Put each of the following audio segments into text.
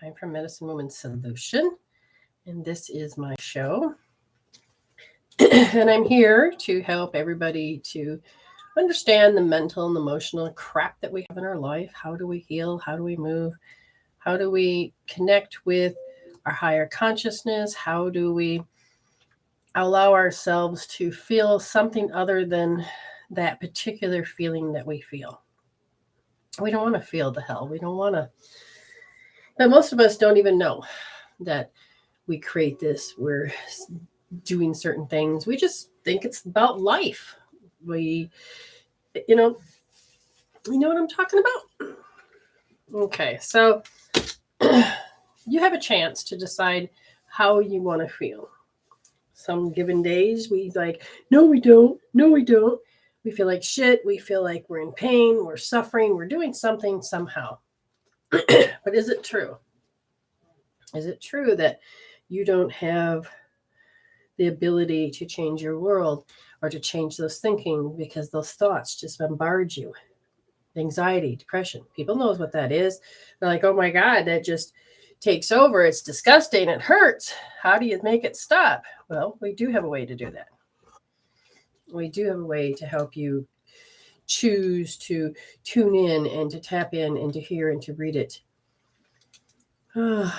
I'm from Medicine Woman Solution, and this is my show. And I'm here to help everybody to understand the mental and emotional crap that we have in our life. How do we heal? How do we move? How do we connect with our higher consciousness? How do we allow ourselves to feel something other than that particular feeling that we feel? We don't want to feel the hell. We don't want to. But most of us don't even know that we create this. We're doing certain things. We just think it's about life. We, you know what I'm talking about? Okay, so you have a chance to decide how you want to feel. Some given days we like, no, we don't. No, we don't. We feel like shit. We feel like we're in pain. We're suffering. We're doing something somehow. But is it true? Is it true that you don't have the ability to change your world or to change those thinking because those thoughts just bombard you? Anxiety, depression. People knows what that is. They're like, oh my God, that just takes over. It's disgusting. It hurts. How do you make it stop? Well, we do have a way to do that. We do have a way to help you choose to tune in and to tap in and to hear and to read it. Can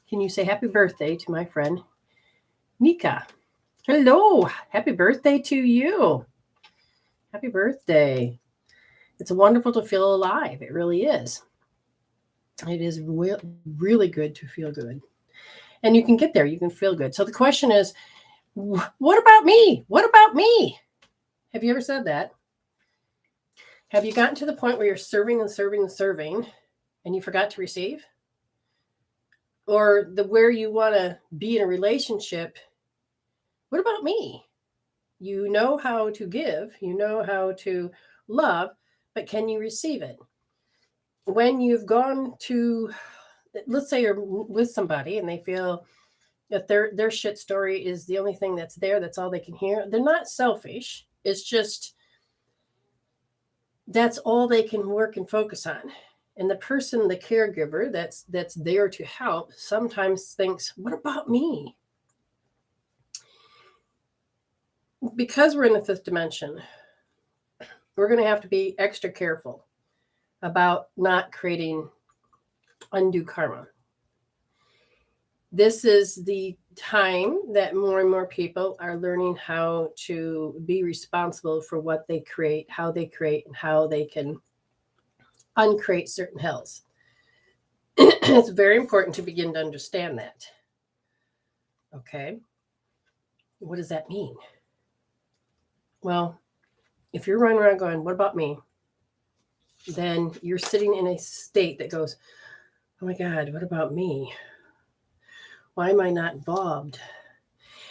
you say happy birthday to my friend Nika? Hello. Happy birthday to you. Happy birthday. It's wonderful to feel alive. It really is. It is really good to feel good. And you can get there. You can feel good. So the question is, what about me? What about me? Have you ever said that? Have you gotten to the point where you're serving and serving and serving and you forgot to receive? Or where you want to be in a relationship, what about me? You know how to give, you know how to love, but can you receive it? When you've gone to, let's say you're with somebody and they feel that their shit story is the only thing that's there, that's all they can hear. They're not selfish. It's just that's all they can work and focus on. And the person, the caregiver that's there to help sometimes thinks, what about me? Because we're in the fifth dimension, we're going to have to be extra careful about not creating undue karma. This is the time that more and more people are learning how to be responsible for what they create, and how they can uncreate certain hells. It's very important to begin to understand that. Okay. What does that mean? Well, if you're running around going, what about me? Then you're sitting in a state that goes, oh my God, what about me? Why am I not involved?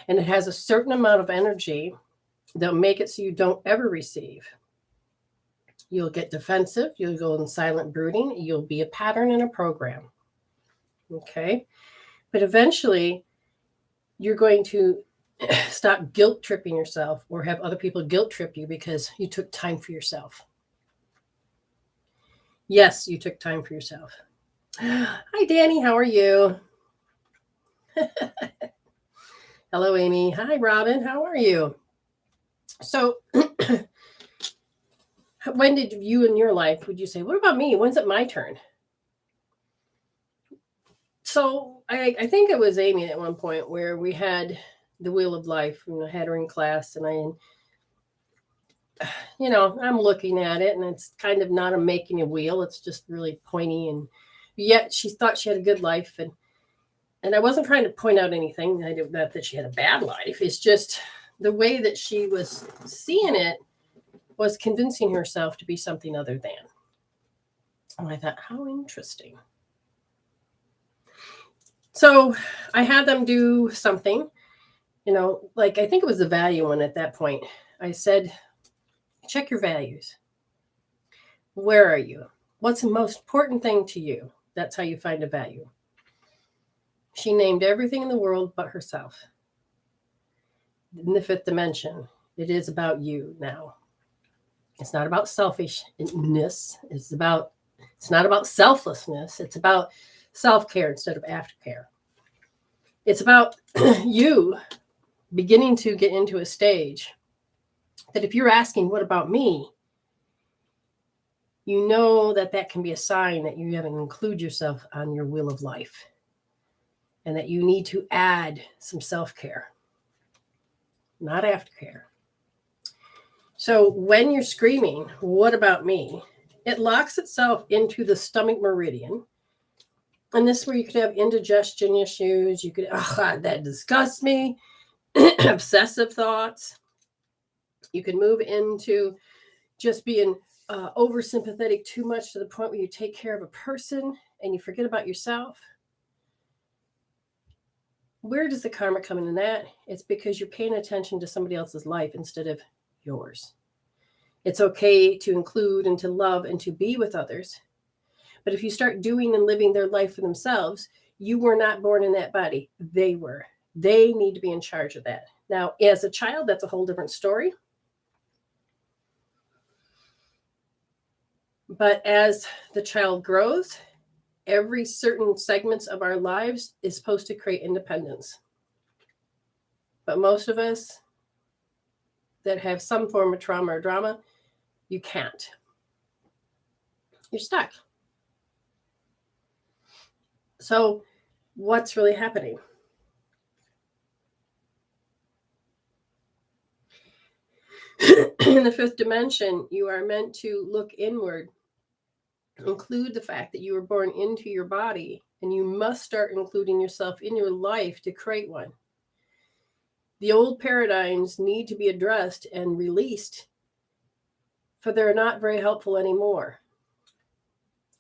And it has a certain amount of energy that'll make it so you don't ever receive. You'll get defensive. You'll go in silent brooding. You'll be a pattern and a program. Okay. But eventually you're going to stop guilt tripping yourself or have other people guilt trip you because you took time for yourself. Yes, you took time for yourself. Hi, Danny. How are you? Hello, Amy. Hi, Robin. How are you? So when did you in your life, would you say, what about me? When's it my turn? So I think it was Amy at one point where we had the wheel of life, and I had her in class, and I'm looking at it, and it's kind of not a making a wheel. It's just really pointy, and yet she thought she had a good life, and I wasn't trying to point out anything. Not that she had a bad life. It's just the way that she was seeing it was convincing herself to be something other than. And I thought, how interesting. So I had them do something, like I think it was the value one at that point. I said, check your values. Where are you? What's the most important thing to you? That's how you find a value. She named everything in the world but herself. In the fifth dimension, it is about you now. It's not about selfishness. It's about It's not about selflessness. It's about self-care instead of aftercare. It's about you beginning to get into a stage that if you're asking, what about me? You know that that can be a sign that you haven't included yourself on your wheel of life and that you need to add some self-care, not aftercare. So when you're screaming, what about me? It locks itself into the stomach meridian. And this is where you could have indigestion issues. You could, that disgusts me. Obsessive thoughts. You can move into just being oversympathetic too much to the point where you take care of a person and you forget about yourself. Where does the karma come in that? It's because you're paying attention to somebody else's life instead of yours. It's okay to include and to love and to be with others. But if you start doing and living their life for themselves, you were not born in that body. They were. They need to be in charge of that. Now, as a child, that's a whole different story. But as the child grows, every certain segments of our lives is supposed to create independence. But most of us that have some form of trauma or drama, you can't. You're stuck. So what's really happening? In the fifth dimension, you are meant to look inward, include the fact that you were born into your body, and you must start including yourself in your life to create one. The old paradigms need to be addressed and released, for they're not very helpful anymore.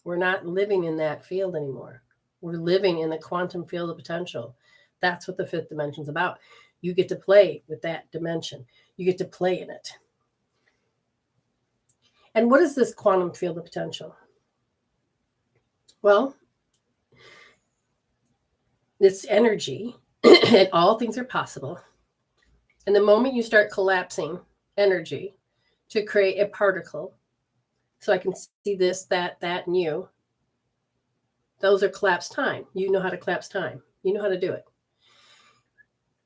We're not living in that field anymore. We're living in the quantum field of potential. That's what the fifth dimension is about. You get to play with that dimension. You get to play in it. And what is this quantum field of potential? Well, it's energy, and all things are possible. And the moment you start collapsing energy to create a particle, so I can see this, that, and you, those are collapsed time. You know how to collapse time. You know how to do it.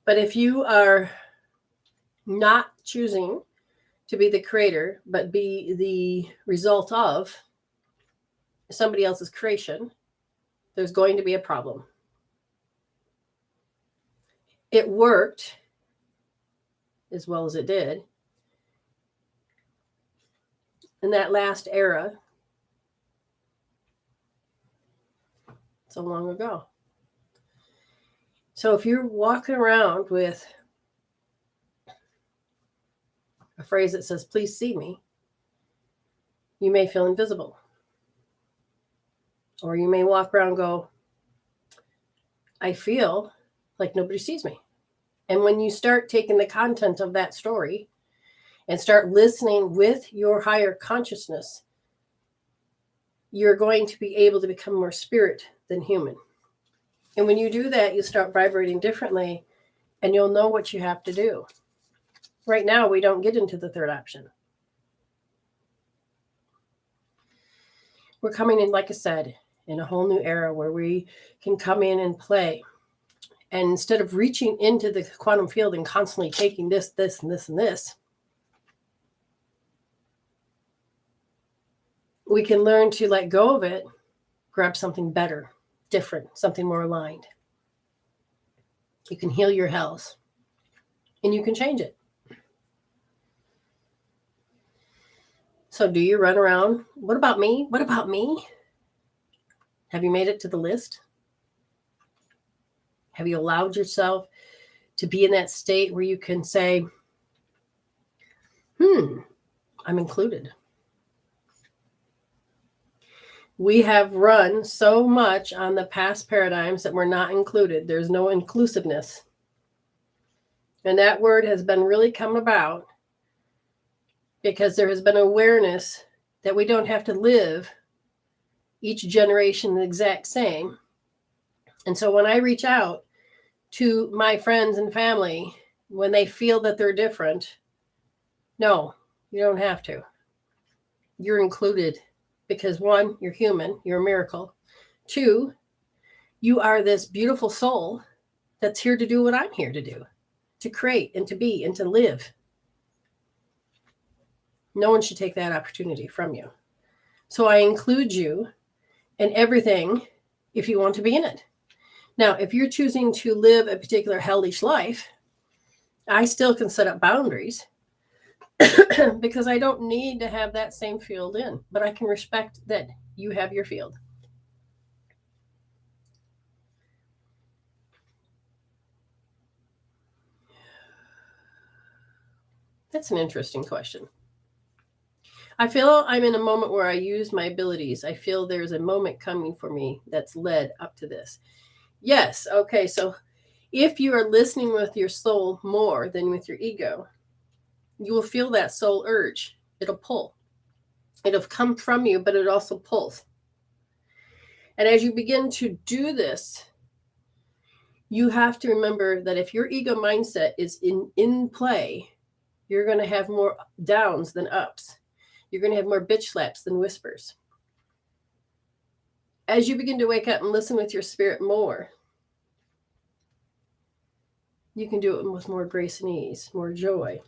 But if you are not choosing to be the creator, but be the result of somebody else's creation, there's going to be a problem. It worked as well as it did in that last era so long ago. So if you're walking around with a phrase that says, please see me, you may feel invisible. Or you may walk around and go, I feel like nobody sees me. And when you start taking the content of that story and start listening with your higher consciousness, you're going to be able to become more spirit than human. And when you do that, you start vibrating differently and you'll know what you have to do. Right now, we don't get into the third option. We're coming in, like I said, in a whole new era where we can come in and play. And instead of reaching into the quantum field and constantly taking this, and this, we can learn to let go of it, grab something better, different, something more aligned. You can heal your health and you can change it. So do you run around? What about me? What about me? Have you made it to the list? Have you allowed yourself to be in that state where you can say, I'm included? We have run so much on the past paradigms that we're not included. There's no inclusiveness. And that word has been really come about because there has been awareness that we don't have to live each generation the exact same. And so when I reach out to my friends and family, when they feel that they're different, no, you don't have to. You're included. Because one, you're human, you're a miracle. Two, you are this beautiful soul that's here to do what I'm here to do, to create and to be and to live. No one should take that opportunity from you. So I include you in everything if you want to be in it. Now, if you're choosing to live a particular hellish life, I still can set up boundaries because I don't need to have that same field in, but I can respect that you have your field. That's an interesting question. I feel I'm in a moment where I use my abilities. I feel there's a moment coming for me that's led up to this. Yes. Okay. So if you are listening with your soul more than with your ego, you will feel that soul urge. It'll pull. It'll come from you, but it also pulls. And as you begin to do this, you have to remember that if your ego mindset is in play, you're going to have more downs than ups. You're going to have more bitch slaps than whispers. As you begin to wake up and listen with your spirit more, you can do it with more grace and ease, more joy.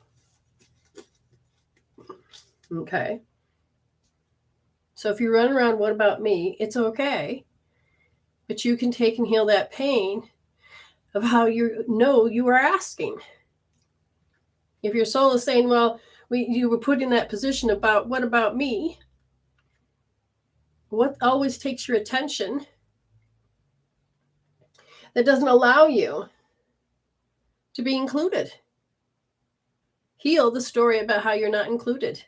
Okay. So if you run around, what about me? It's okay. But you can take and heal that pain of how you know you are asking. If your soul is saying, well, you were put in that position about what about me? What always takes your attention that doesn't allow you to be included? Heal the story about how you're not included.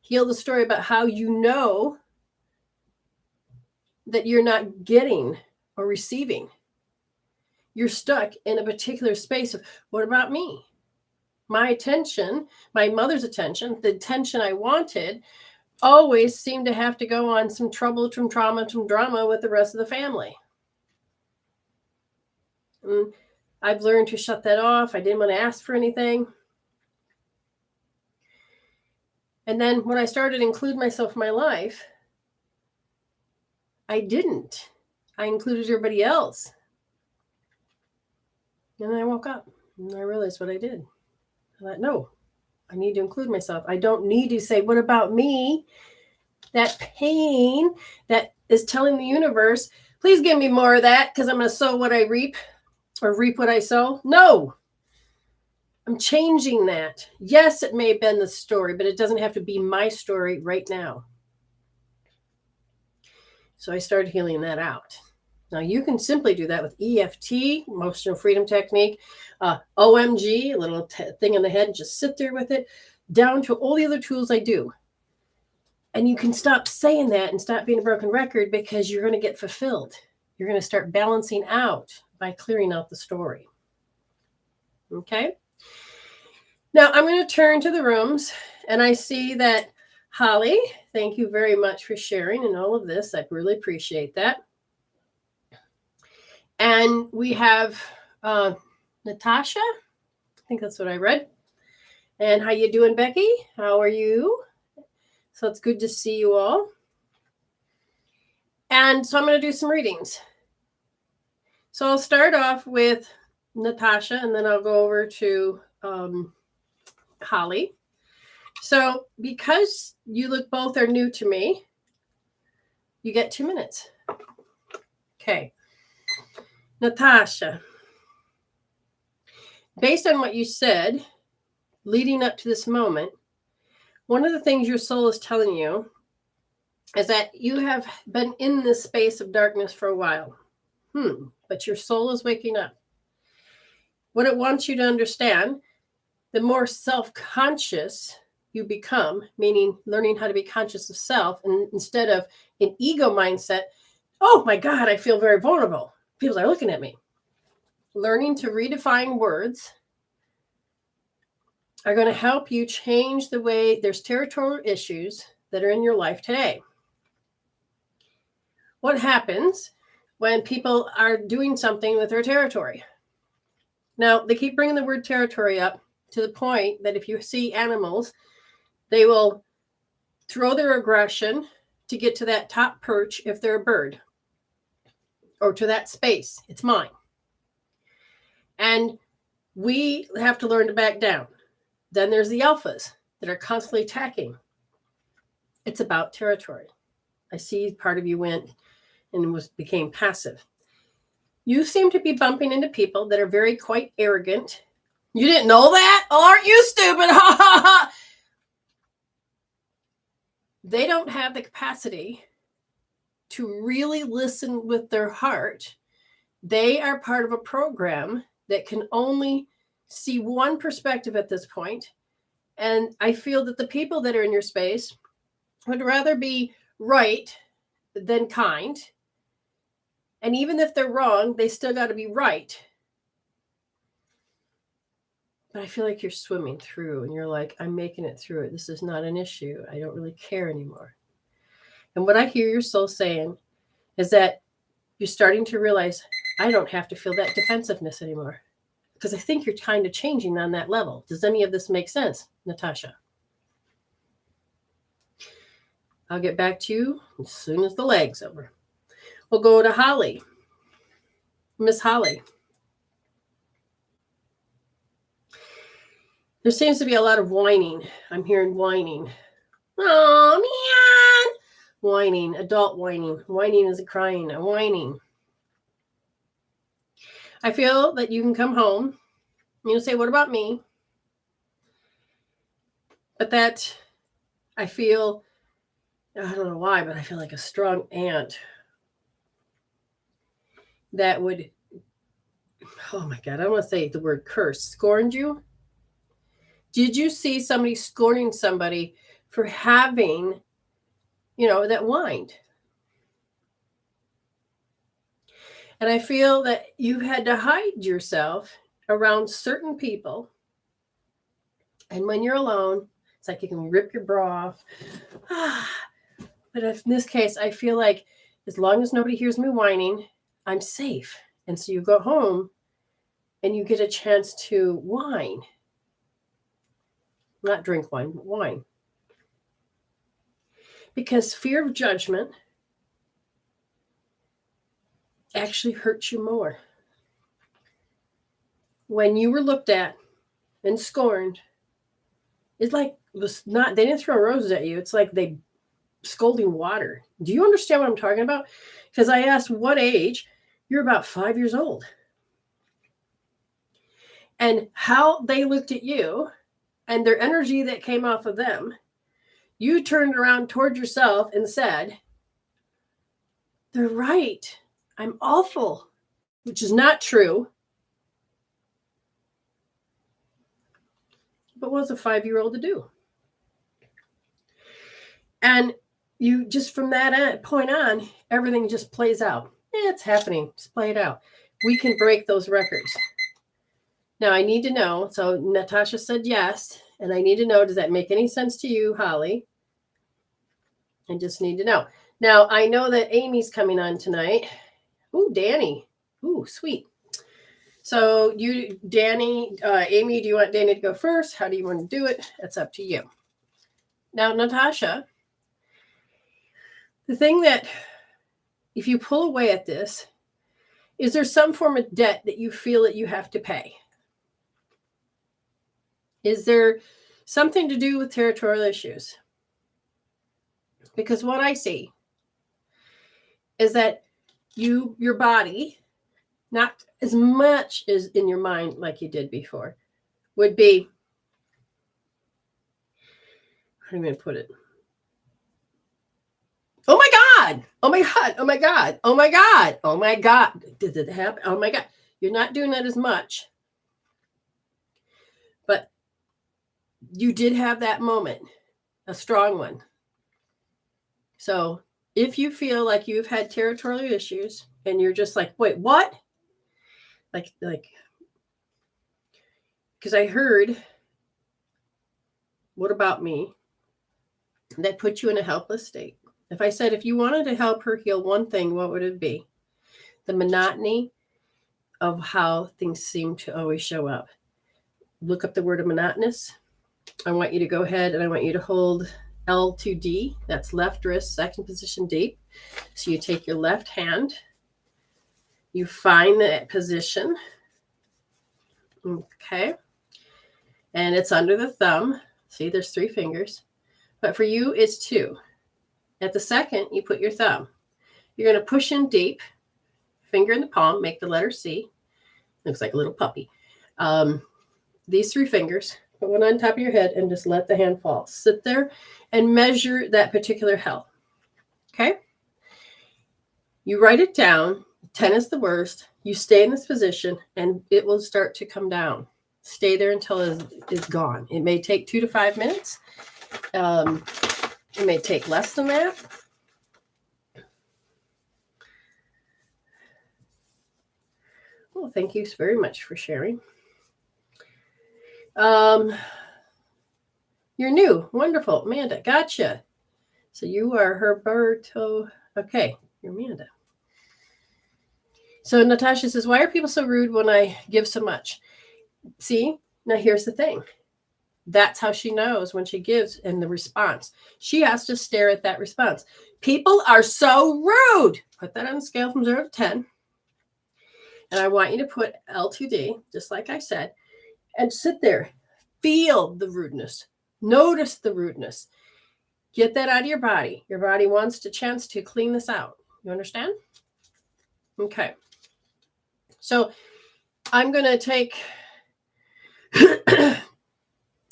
Heal the story about how you know that you're not getting or receiving. You're stuck in a particular space of, what about me? My attention, my mother's attention, the attention I wanted, always seemed to have to go on some trouble, some trauma, some drama with the rest of the family. And I've learned to shut that off. I didn't want to ask for anything. And then when I started to include myself in my life, I didn't. I included everybody else. And then I woke up and I realized what I did. I thought, no, I need to include myself. I don't need to say, what about me? That pain that is telling the universe, please give me more of that because I'm going to sow what I reap or reap what I sow. No, I'm changing that. Yes, it may have been the story, but it doesn't have to be my story right now. So I started healing that out. Now you can simply do that with EFT, emotional freedom technique, OMG, a little thing in the head, just sit there with it, down to all the other tools I do. And you can stop saying that and stop being a broken record because you're going to get fulfilled. You're going to start balancing out by clearing out the story. Okay. Now I'm going to turn to the rooms and I see that Holly, thank you very much for sharing and all of this. I really appreciate that. And we have Natasha. I think that's what I read. And how you doing, Becky? How are you? So it's good to see you all. And so I'm going to do some readings. So I'll start off with Natasha, and then I'll go over to Holly. So because you look both are new to me, you get 2 minutes. Okay. Natasha, based on what you said, leading up to this moment, one of the things your soul is telling you is that you have been in this space of darkness for a while. But your soul is waking up. What it wants you to understand, the more self-conscious you become, meaning learning how to be conscious of self, and instead of an ego mindset, oh my God, I feel very vulnerable. People are looking at me. Learning to redefine words are going to help you change the way there's territorial issues that are in your life today. What happens when people are doing something with their territory? Now, they keep bringing the word territory up to the point that if you see animals, they will throw their aggression to get to that top perch if they're a bird, or to that space. It's mine. And we have to learn to back down. Then there's the alphas that are constantly attacking. It's about territory. I see part of you went and became passive. You seem to be bumping into people that are very quite arrogant. You didn't know that? Oh, aren't you stupid? Ha ha ha. They don't have the capacity to really listen with their heart. They are part of a program that can only see one perspective at this point. And I feel that the people that are in your space would rather be right than kind. And even if they're wrong, they still got to be right. But I feel like you're swimming through and you're like, I'm making it through it. This is not an issue. I don't really care anymore. And what I hear your soul saying is that you're starting to realize, I don't have to feel that defensiveness anymore. Because I think you're kind of changing on that level. Does any of this make sense, Natasha? I'll get back to you as soon as the leg's over. We'll go to Holly. Miss Holly. There seems to be a lot of whining. I'm hearing whining. Oh, man. Whining, adult whining. Whining is a crying, a whining. I feel that you can come home. You'll say, what about me? But that I feel, I don't know why, but I feel like a strong aunt that would, oh my God, I don't want to say the word curse, scorned you. Did you see somebody scorning somebody for having, that whined? And I feel that you had to hide yourself around certain people. And when you're alone, it's like you can rip your bra off. But in this case, I feel like as long as nobody hears me whining, I'm safe. And so you go home and you get a chance to whine. Not drink wine, but whine. Because fear of judgment actually hurts you more. When you were looked at and scorned, it's like they didn't throw roses at you. It's like they scalding water. Do you understand what I'm talking about? Because I asked what age. You're about 5 years old. And how they looked at you and their energy that came off of them, you turned around toward yourself and said, they're right. I'm awful, which is not true. But what was a 5-year-old to do? And you just from that point on, everything just plays out. It's happening. Just play it out. We can break those records. Now, I need to know. So Natasha said yes. And I need to know, does that make any sense to you, Holly? I just need to know. Now, I know that Amy's coming on tonight. Ooh, Danny. Ooh, sweet. So you, Danny, Amy, do you want Danny to go first? How do you want to do it? That's up to you. Now, Natasha, the thing that, if you pull away at this, is there some form of debt that you feel that you have to pay? Is there something to do with territorial issues? Because what I see is that your body, not as much as in your mind like you did before, would be, how am I going to put it? Oh my God. Oh my God. Oh my God. Oh my God. Oh my God. Did it happen? Oh my God. You're not doing that as much. But you did have that moment, a strong one. So if you feel like you've had territorial issues and you're just like, wait, what? Like, because I heard, what about me? That put you in a helpless state. If I said, if you wanted to help her heal one thing, what would it be? The monotony of how things seem to always show up. Look up the word of monotonous. I want you to go ahead and I want you to hold L to D. That's left wrist, second position deep. So you take your left hand, you find that position. Okay. And it's under the thumb. See, there's 3 fingers. But for you, it's 2. At the second, you put your thumb. You're going to push in deep, finger in the palm, make the letter C. Looks like a little puppy. These 3 fingers, put one on top of your head and just let the hand fall. Sit there and measure that particular hell. Okay? You write it down. 10 is the worst. You stay in this position and it will start to come down. Stay there until it's gone. It may take 2 to 5 minutes. It may take less than that. Well, thank you very much for sharing. You're new. Wonderful. Amanda, gotcha. So you are Herberto. Okay, you're Amanda. So Natasha says, why are people so rude when I give so much? See, now here's the thing. That's how she knows when she gives and the response. She has to stare at that response. People are so rude. Put that on a scale from 0 to 10. And I want you to put L to D, just like I said, and sit there. Feel the rudeness. Notice the rudeness. Get that out of your body. Your body wants a chance to clean this out. You understand? Okay. So I'm going to take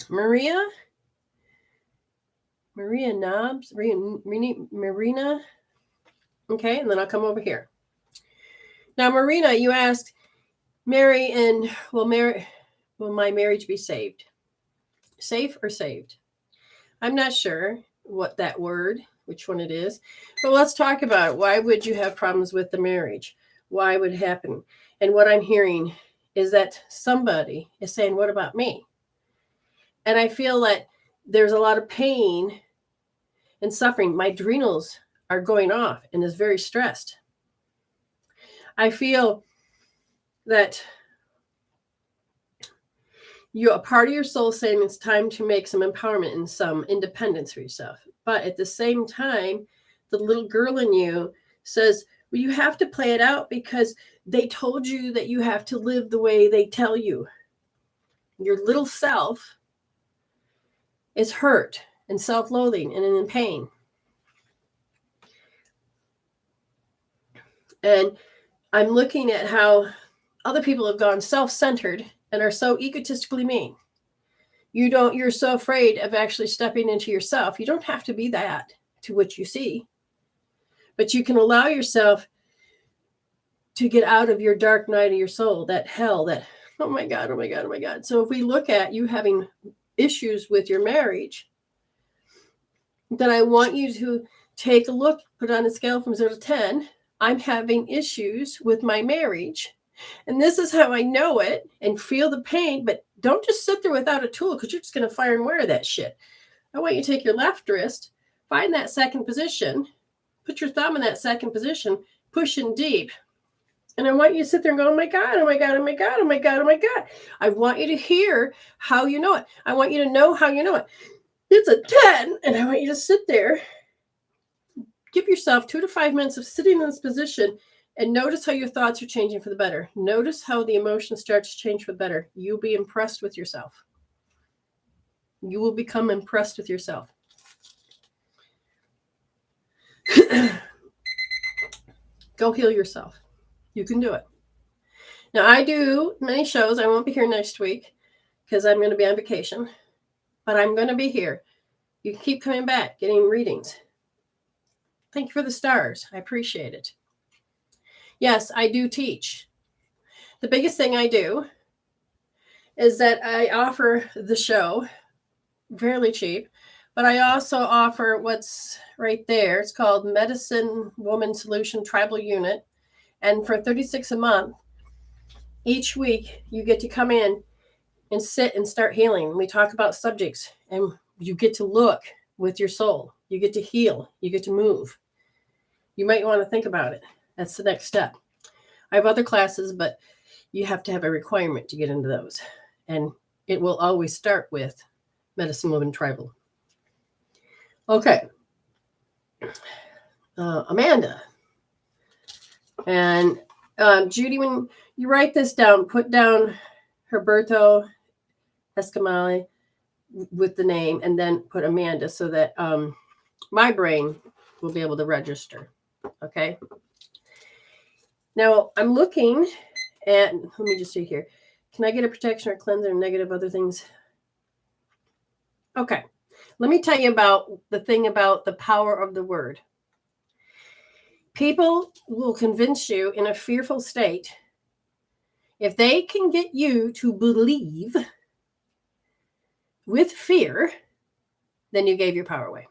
Marina. Okay, and then I'll come over here. Now, Marina, you asked, Mary, and will my marriage be saved? Safe or saved? I'm not sure what that word, which one it is, but let's talk about it. Why would you have problems with the marriage? Why would it happen? And what I'm hearing is that somebody is saying, what about me? And I feel that there's a lot of pain and suffering. My adrenals are going off and is very stressed. I feel that a part of your soul saying it's time to make some empowerment and some independence for yourself. But at the same time, the little girl in you says, well, you have to play it out because they told you that you have to live the way they tell you. Your little self is hurt and self-loathing and in pain. And I'm looking at how other people have gone self-centered and are so egotistically mean. You're so afraid of actually stepping into yourself. You don't have to be that to what you see, but you can allow yourself to get out of your dark night of your soul, that hell, that, oh my God, oh my God, oh my God. So if we look at you having issues with your marriage, then I want you to take a look, put on a scale from 0 to 10. I'm having issues with my marriage. And this is how I know it and feel the pain, but don't just sit there without a tool because you're just going to fire and wear that shit. I want you to take your left wrist, find that second position, put your thumb in that second position, push in deep. And I want you to sit there and go, oh my God, oh my God, oh my God, oh my God, oh my God. I want you to hear how you know it. I want you to know how you know it. It's a 10, and I want you to sit there. Give yourself 2 to 5 minutes of sitting in this position and notice how your thoughts are changing for the better. Notice how the emotions start to change for the better. You'll be impressed with yourself. You will become impressed with yourself. Go heal yourself. You can do it. Now, I do many shows. I won't be here next week because I'm going to be on vacation, but I'm going to be here. You can keep coming back, getting readings. Thank you for the stars. I appreciate it. Yes, I do teach. The biggest thing I do is that I offer the show fairly cheap, but I also offer what's right there. It's called Medicine Woman Solution Tribal Unit. And for $36 a month, each week you get to come in and sit and start healing. We talk about subjects and you get to look with your soul. You get to heal. You get to move. You might want to think about it. That's the next step. I have other classes, but you have to have a requirement to get into those. And it will always start with Medicine Woman Tribal. Okay. Amanda. And Judy, when you write this down, put down Herberto Escamale with the name and then put Amanda so that my brain will be able to register. Okay. Now I'm looking at, let me just see here. Can I get a protection or cleanser and negative other things? Okay. Let me tell you about the thing about the power of the word. People will convince you in a fearful state. If they can get you to believe with fear, then you gave your power away.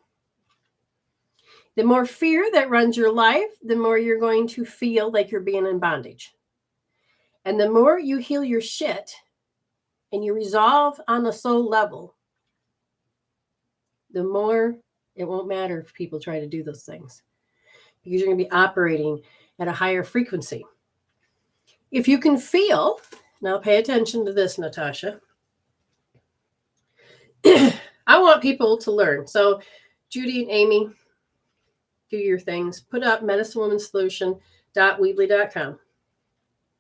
The more fear that runs your life, the more you're going to feel like you're being in bondage. And the more you heal your shit and you resolve on a soul level, the more it won't matter if people try to do those things, because you're going to be operating at a higher frequency. If you can feel, now pay attention to this, Natasha. I want people to learn. So Judy and Amy, do your things. Put up medicinewomansolution.weebly.com.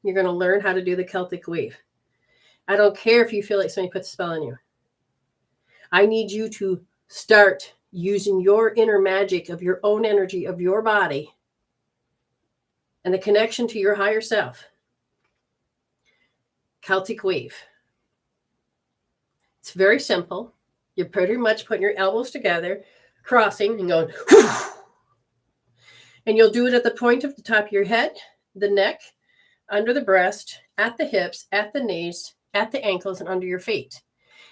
You're going to learn how to do the Celtic weave. I don't care if you feel like somebody puts a spell on you. I need you to start using your inner magic of your own energy, of your body, and the connection to your higher self. Celtic weave. It's very simple. You're pretty much putting your elbows together, crossing and going, whew. And you'll do it at the point of the top of your head, the neck, under the breast, at the hips, at the knees, at the ankles, and under your feet.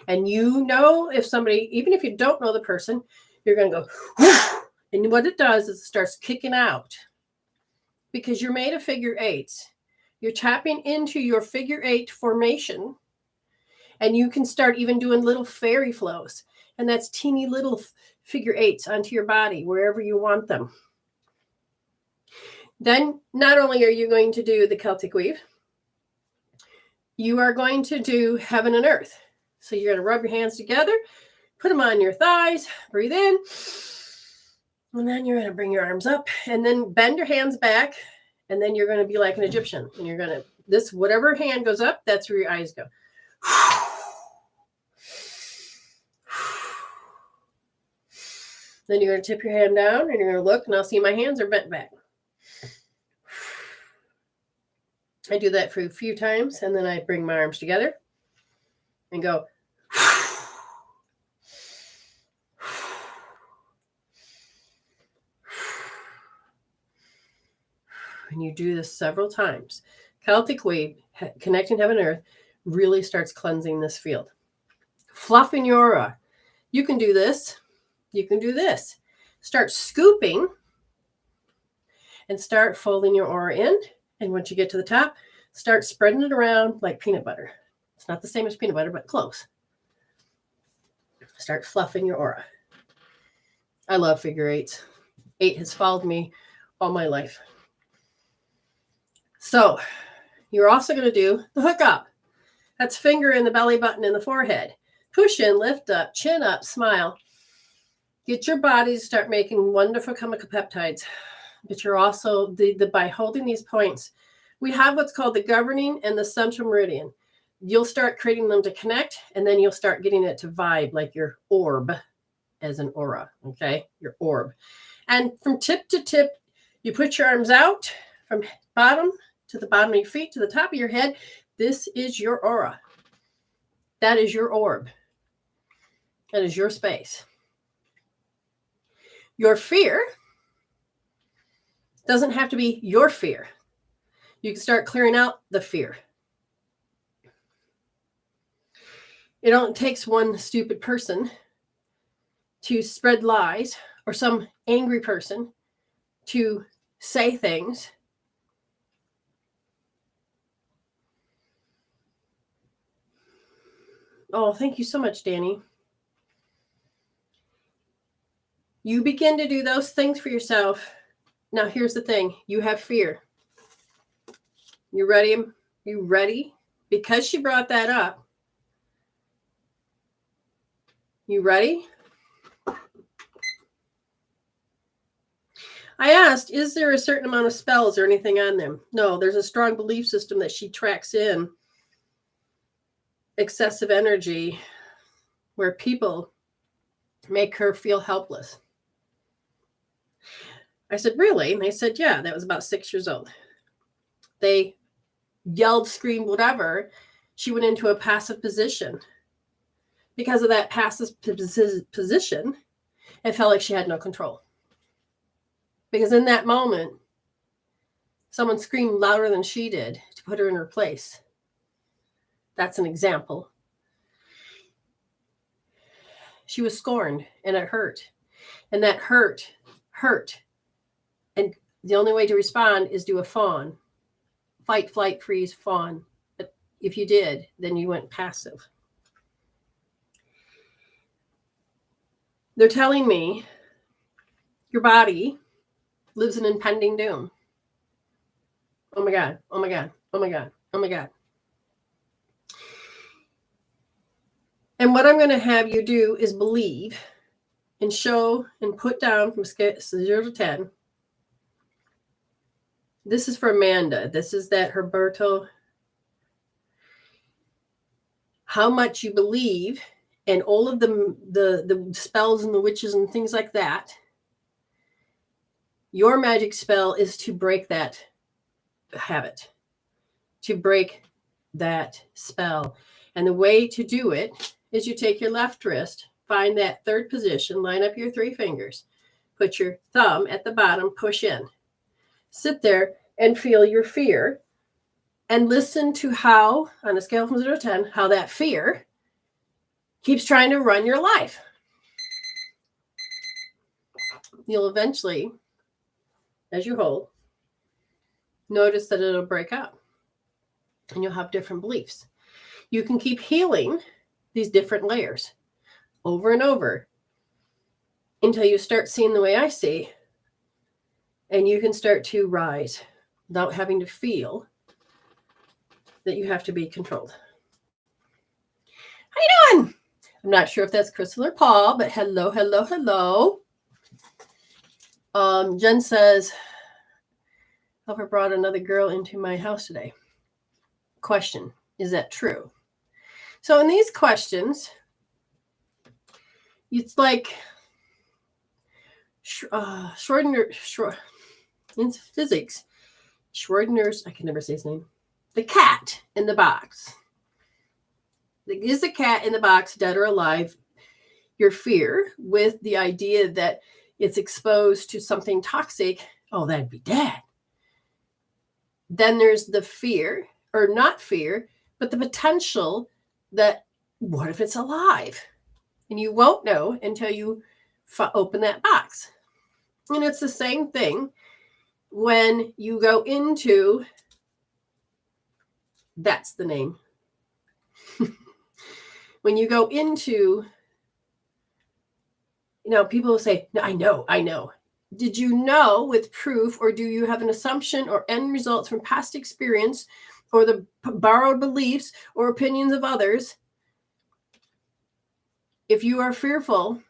And you know if somebody, even if you don't know the person, you're going to go, whew. And what it does is it starts kicking out. Because you're made of figure eights. You're tapping into your figure eight formation. And you can start even doing little fairy flows. And that's teeny little figure eights onto your body, wherever you want them. Then not only are you going to do the Celtic weave, you are going to do heaven and earth. So you're going to rub your hands together, put them on your thighs, breathe in. And then you're going to bring your arms up and then bend your hands back. And then you're going to be like an Egyptian. And you're going to, this, whatever hand goes up, that's where your eyes go. Then you're going to tip your hand down and you're going to look and I'll see my hands are bent back. I do that for a few times and then I bring my arms together and go. And you do this several times. Celtic weave, connecting heaven and earth, really starts cleansing this field. Fluffing your aura. You can do this. You can do this. Start scooping and start folding your aura in. And once you get to the top, start spreading it around like peanut butter. It's not the same as peanut butter, but close. Start fluffing your aura. I love figure eights. 8 has followed me all my life. So you're also going to do the hook up. That's finger in the belly button in the forehead. Push in, lift up, chin up, smile. Get your body to start making wonderful chemical peptides. But you're also, by holding these points, we have what's called the governing and the central meridian. You'll start creating them to connect, and then you'll start getting it to vibe like your orb as an aura, okay? Your orb. And from tip to tip, you put your arms out from bottom to the bottom of your feet to the top of your head. This is your aura. That is your orb. That is your space. Your fear doesn't have to be your fear. You can start clearing out the fear. It only takes one stupid person to spread lies or some angry person to say things. Oh, thank you so much, Danny. You begin to do those things for yourself. Now, here's the thing. You have fear. You ready? You ready? Because she brought that up. You ready? I asked, is there a certain amount of spells or anything on them? No, there's a strong belief system that she tracks in excessive energy where people make her feel helpless. I said, really? And they said, yeah, that was about 6 years old. They yelled, screamed, whatever. She went into a passive position. Because of that passive position, it felt like she had no control. Because in that moment, someone screamed louder than she did to put her in her place. That's an example. She was scorned and it hurt. And that hurt. And the only way to respond is do a fawn. Fight, flight, freeze, fawn. But if you did, then you went passive. They're telling me your body lives in impending doom. Oh my God, oh my God, oh my God, oh my God. And what I'm going to have you do is believe and show and put down from 0 to 10. This is for Amanda. This is that Herberto. How much you believe and all of the spells and the witches and things like that. Your magic spell is to break that habit, to break that spell. And the way to do it is you take your left wrist, find that third position, line up your 3 fingers, put your thumb at the bottom, push in. Sit there and feel your fear and listen to how, on a scale from 0 to 10, how that fear keeps trying to run your life. You'll eventually, as you hold, notice that it'll break up and you'll have different beliefs. You can keep healing these different layers over and over until you start seeing the way I see, and you can start to rise without having to feel that you have to be controlled. How you doing? I'm not sure if that's Crystal or Paul, but hello, hello, hello. Jen says, Alfred brought another girl into my house today. Question, is that true? So in these questions, it's like in physics, Schrodinger's, I can never say his name, the cat in the box. Is the cat in the box dead or alive? Your fear with the idea that it's exposed to something toxic, oh, that'd be dead. Then there's the fear, or not fear, but the potential that what if it's alive? And you won't know until you open that box. And it's the same thing when you go into, that's the name. When you go into, people will say, no, I know. Did you know with proof, or do you have an assumption or end results from past experience or the borrowed beliefs or opinions of others? If you are fearful,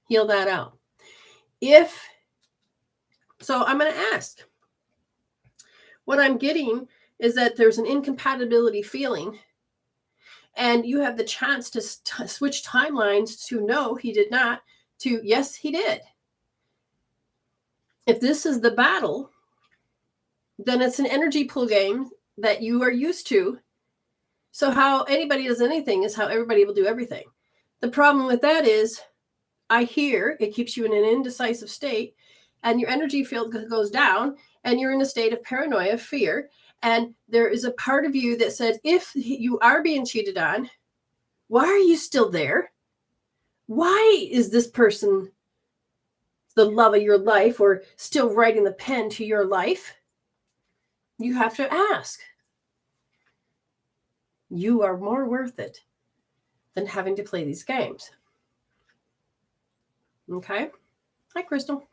heal that out. So I'm going to ask, what I'm getting is that there's an incompatibility feeling, and you have the chance to switch timelines to no, he did not, to yes, he did. If this is the battle, then it's an energy pull game that you are used to. So how anybody does anything is how everybody will do everything. The problem with that is, I hear it keeps you in an indecisive state, and your energy field goes down, and you're in a state of paranoia, fear. And there is a part of you that says, if you are being cheated on, why are you still there? Why is this person the love of your life, or still writing the pen to your life? You have to ask. You are more worth it than having to play these games. Okay? Hi, Crystal.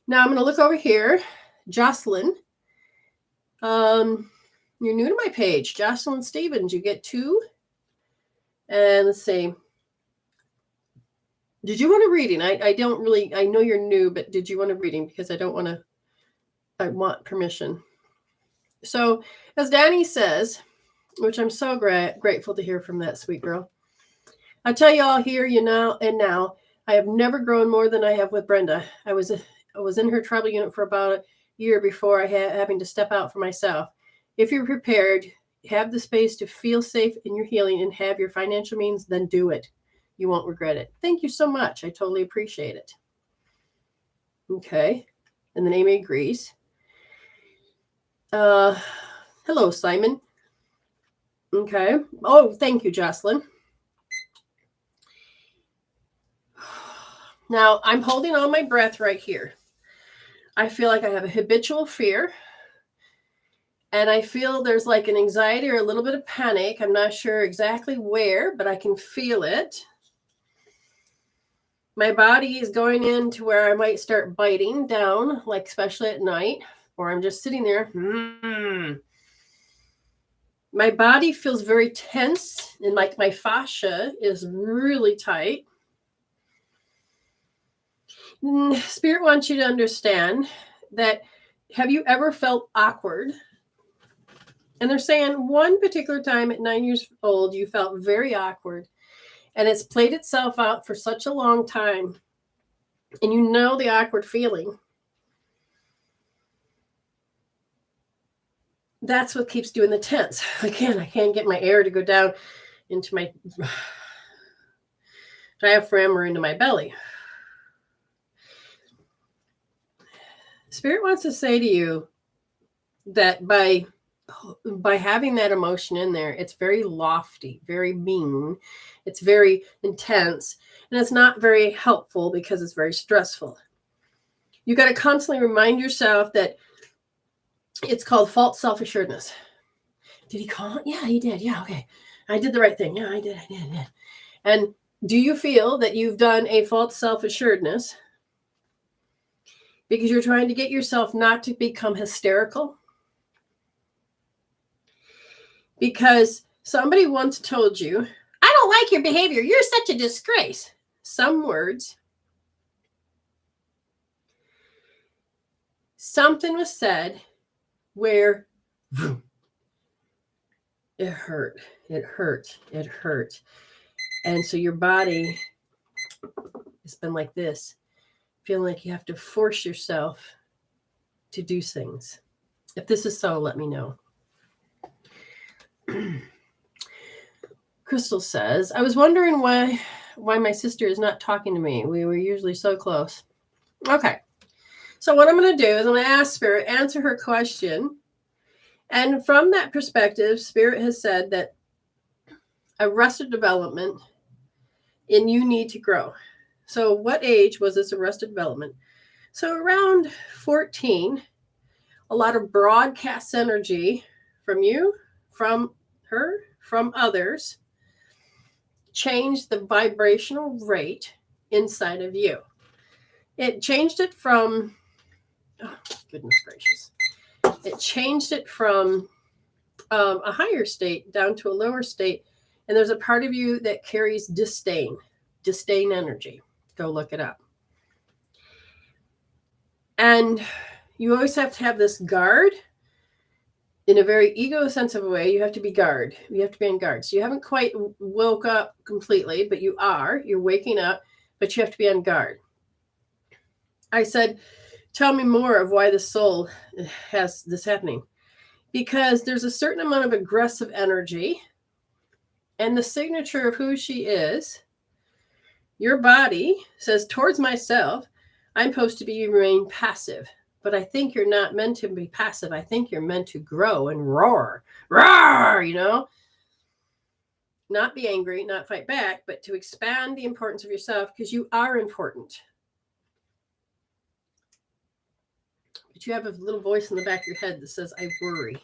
Now I'm going to look over here. Jocelyn. You're new to my page. Jocelyn Stevens, you get 2. And let's see. Did you want a reading? I don't really, I know you're new, but did you want a reading? Because I want permission. So as Danny says, which I'm so grateful to hear from that sweet girl. I tell you all here, now, I have never grown more than I have with Brenda. I was in her tribal unit for about a year before having to step out for myself. If you're prepared, have the space to feel safe in your healing and have your financial means, then do it. You won't regret it. Thank you so much. I totally appreciate it. Okay. And then Amy agrees. Hello, Simon. Okay. Oh, thank you, Jocelyn. Now, I'm holding on my breath right here. I feel like I have a habitual fear. And I feel there's like an anxiety or a little bit of panic. I'm not sure exactly where, but I can feel it. My body is going into where I might start biting down, like especially at night, or I'm just sitting there. My body feels very tense, and like my fascia is really tight. Spirit wants you to understand that, have you ever felt awkward? And they're saying one particular time at 9 years old, you felt very awkward, and it's played itself out for such a long time. And you know the awkward feeling. That's what keeps doing the tense. Again, I can't get my air to go down into my diaphragm or into my belly. Spirit wants to say to you that by having that emotion in there, it's very lofty, very mean, it's very intense, and it's not very helpful because it's very stressful. You got to constantly remind yourself that it's called false self-assuredness. Did he call it? Yeah, he did. Yeah, okay. I did the right thing. Yeah, I did. And do you feel that you've done a false self-assuredness because you're trying to get yourself not to become hysterical? Because somebody once told you, I don't like your behavior. You're such a disgrace. Some words. Something was said where it hurt. And so your body has been like this, feeling like you have to force yourself to do things. If this is so, let me know. Crystal says, I was wondering why my sister is not talking to me. We were usually so close. Okay. So what I'm going to do is I'm going to ask Spirit, answer her question. And from that perspective, Spirit has said that arrested development and you need to grow. So what age was this arrested development? So around 14, a lot of broadcast energy from you, from her, from others, changed the vibrational rate inside of you. It changed it from, oh, goodness gracious. It changed it from a higher state down to a lower state. And there's a part of you that carries disdain energy. Go look it up. And you always have to have this guard. In a very ego-sensitive way, you have to be guard. You have to be on guard. So you haven't quite woke up completely, but you are. You're waking up, but you have to be on guard. I said, tell me more of why the soul has this happening. Because there's a certain amount of aggressive energy, and the signature of who she is, your body says, towards myself, I'm supposed to remain passive. But I think you're not meant to be passive. I think you're meant to grow and roar. Roar, Not be angry, not fight back, but to expand the importance of yourself because you are important. But you have a little voice in the back of your head that says, I worry.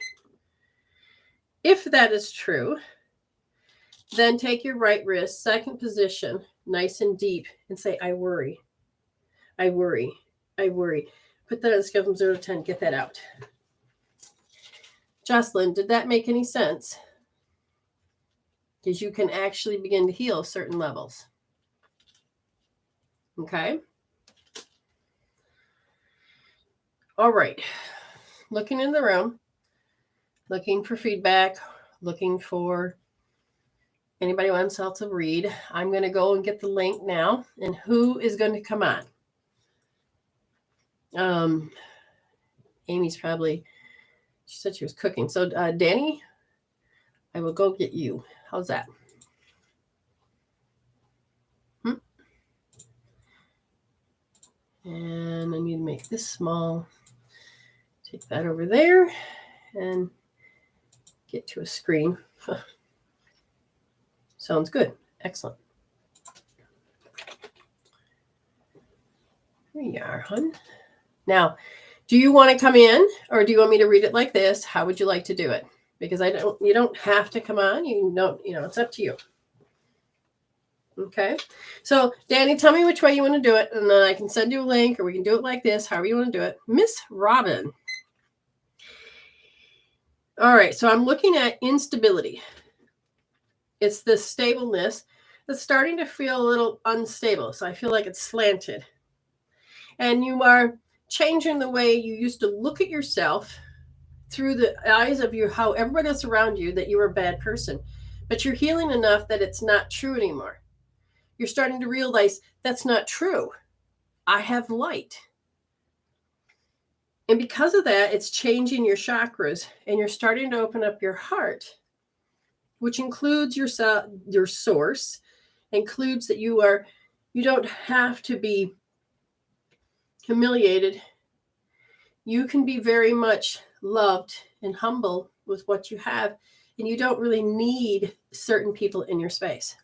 If that is true, then take your right wrist, second position, nice and deep, and say, I worry. I worry. I worry. Put that on a scale from 0 to 10. Get that out. Jocelyn, did that make any sense? Because you can actually begin to heal certain levels. Okay. All right. Looking in the room, looking for feedback, looking for anybody wants else to read. I'm going to go and get the link now. And who is going to come on? Amy's probably, she said she was cooking. So Danny, I will go get you. How's that? And I need to make this small. Take that over there and get to a screen. Sounds good. Excellent. Here you are, hon. Now, do you want to come in or do you want me to read it like this? How would you like to do it? Because you don't have to come on. You don't, it's up to you. Okay. So Danny, tell me which way you want to do it. And then I can send you a link or we can do it like this, however you want to do it. Miss Robin. All right. So I'm looking at instability. It's the stableness that's starting to feel a little unstable. So I feel like it's slanted. And you are changing the way you used to look at yourself through the eyes of how everybody else around you that you were a bad person. But you're healing enough that it's not true anymore. You're starting to realize that's not true. I have light. And because of that, it's changing your chakras and you're starting to open up your heart, which includes your source, includes that you don't have to be humiliated. You can be very much loved and humble with what you have, and you don't really need certain people in your space.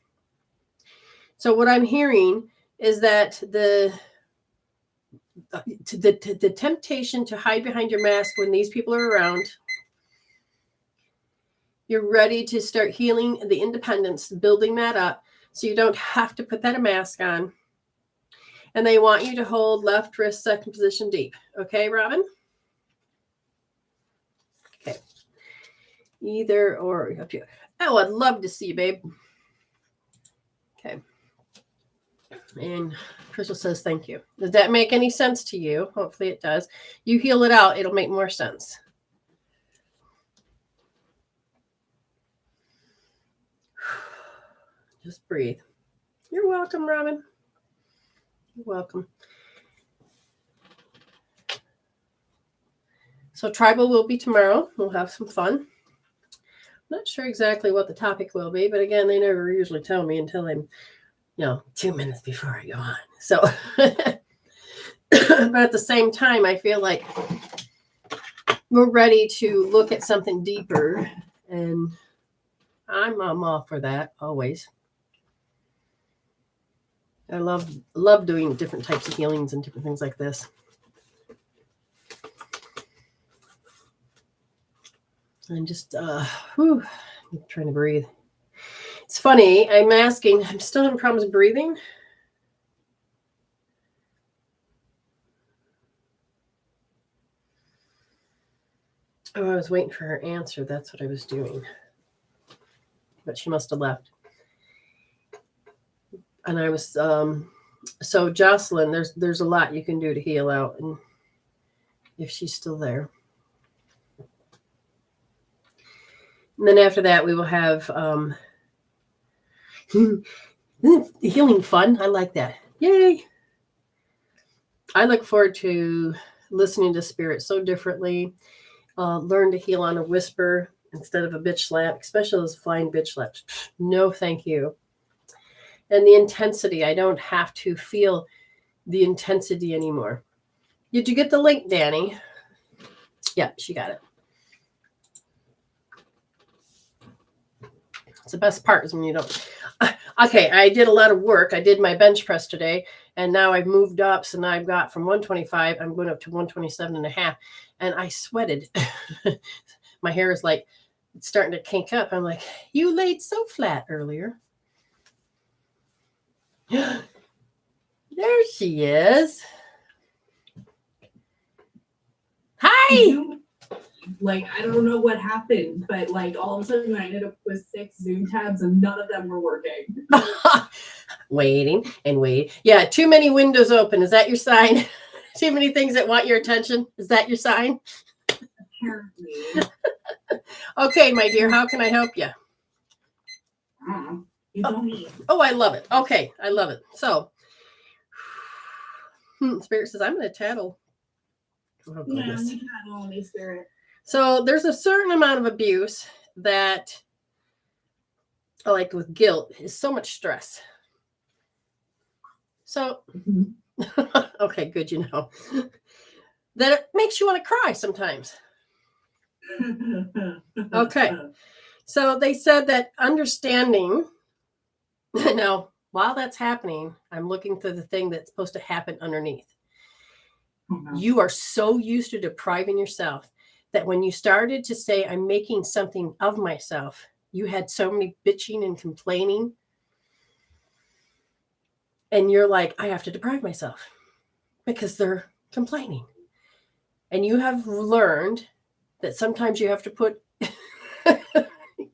So what I'm hearing is that the temptation to hide behind your mask when these people are around, you're ready to start healing the independence, building that up so you don't have to put that mask on. And they want you to hold left wrist, second position deep. Okay, Robin? Okay. Either or up here. Oh, I'd love to see you, babe. Okay. And Crystal says, thank you. Does that make any sense to you? Hopefully it does. You heal it out, it'll make more sense. Just breathe. You're welcome, Robin. You're welcome. So tribal will be tomorrow. We'll have some fun. I'm not sure exactly what the topic will be, but again, they never usually tell me until I'm 2 minutes before I go on. So, but at the same time, I feel like we're ready to look at something deeper, and I'm all for that always. I love doing different types of healings and different things like this. I'm just I'm trying to breathe. It's funny. I'm still having problems breathing. Oh, I was waiting for her answer. That's what I was doing. But she must have left. And I was, so Jocelyn, there's a lot you can do to heal out. And if she's still there. And then after that, we will have healing fun. I like that. Yay. I look forward to listening to spirit so differently. Learn to heal on a whisper instead of a bitch slap, especially those flying bitch slaps. No, thank you. And the intensity. I don't have to feel the intensity anymore. Did you get the link, Danny? Yeah, she got it. It's the best part is when you don't. Okay, I did a lot of work. I did my bench press today, and now I've moved up. So now I've got from 125, I'm going up to 127.5, and I sweated. My hair is like it's starting to kink up. I'm like, you laid so flat earlier. There she is. Hi. Like, I don't know what happened, but like all of a sudden I ended up with 6 Zoom tabs and none of them were working. waiting and waiting. Yeah, too many windows open. Is that your sign? Too many things that want your attention. Is that your sign? Apparently. Okay, my dear, how can I help you? You don't need. Oh, I love it. Okay, I love it. So, Spirit says, I'm going to tattle. Oh, goodness. You tattle on me, Spirit. So, there's a certain amount of abuse that, like with guilt, is so much stress. So, okay, good, you know. That it makes you want to cry sometimes. Okay. So they said that understanding, now, while that's happening, I'm looking for the thing that's supposed to happen underneath. You are so used to depriving yourself that when you started to say, I'm making something of myself, you had so many bitching and complaining. And you're like, I have to deprive myself because they're complaining. And you have learned that sometimes you have to put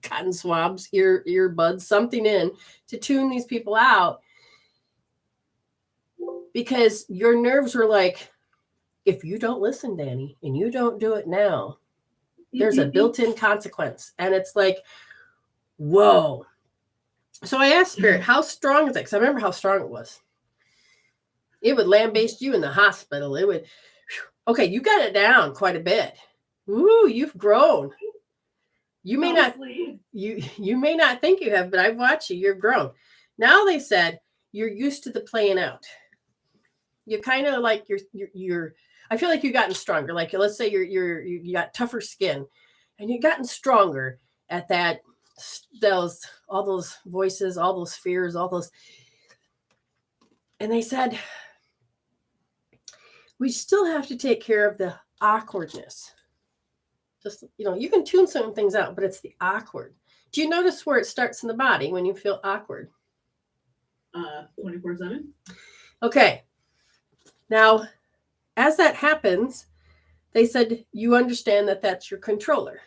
cotton swabs, earbuds, something in to tune these people out, because your nerves were like, if you don't listen, Danny, and you don't do it now, there's a built-in consequence. And it's like, whoa. So I asked Spirit, how strong is it? Because I remember how strong it was. It would lambaste you in the hospital. It would, okay, you got it down quite a bit. Ooh, you've grown. You may not, you may not think you have, but I've watched you. You've grown. Now they said you're used to the playing out. You kind of like you're. I feel like you've gotten stronger. Like let's say you got tougher skin, and you've gotten stronger at that. All those voices, all those fears, all those. And they said we still have to take care of the awkwardness. Just, you can tune certain things out, but it's the awkward. Do you notice where it starts in the body when you feel awkward? 24/7. Okay. Now, as that happens, they said you understand that that's your controller.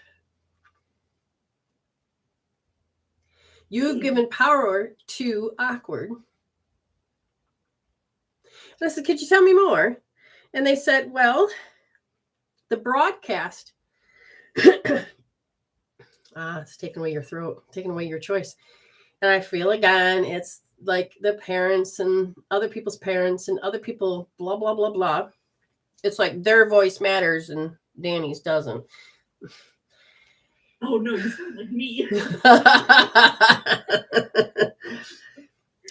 You've given power to awkward. And I said, could you tell me more? And they said, well, the broadcast, it's taking away your throat, taking away your choice. And I feel again, it's like the parents and other people's parents and other people, blah, blah, blah, blah. It's like their voice matters and Danny's doesn't. Oh, no, you sound like me.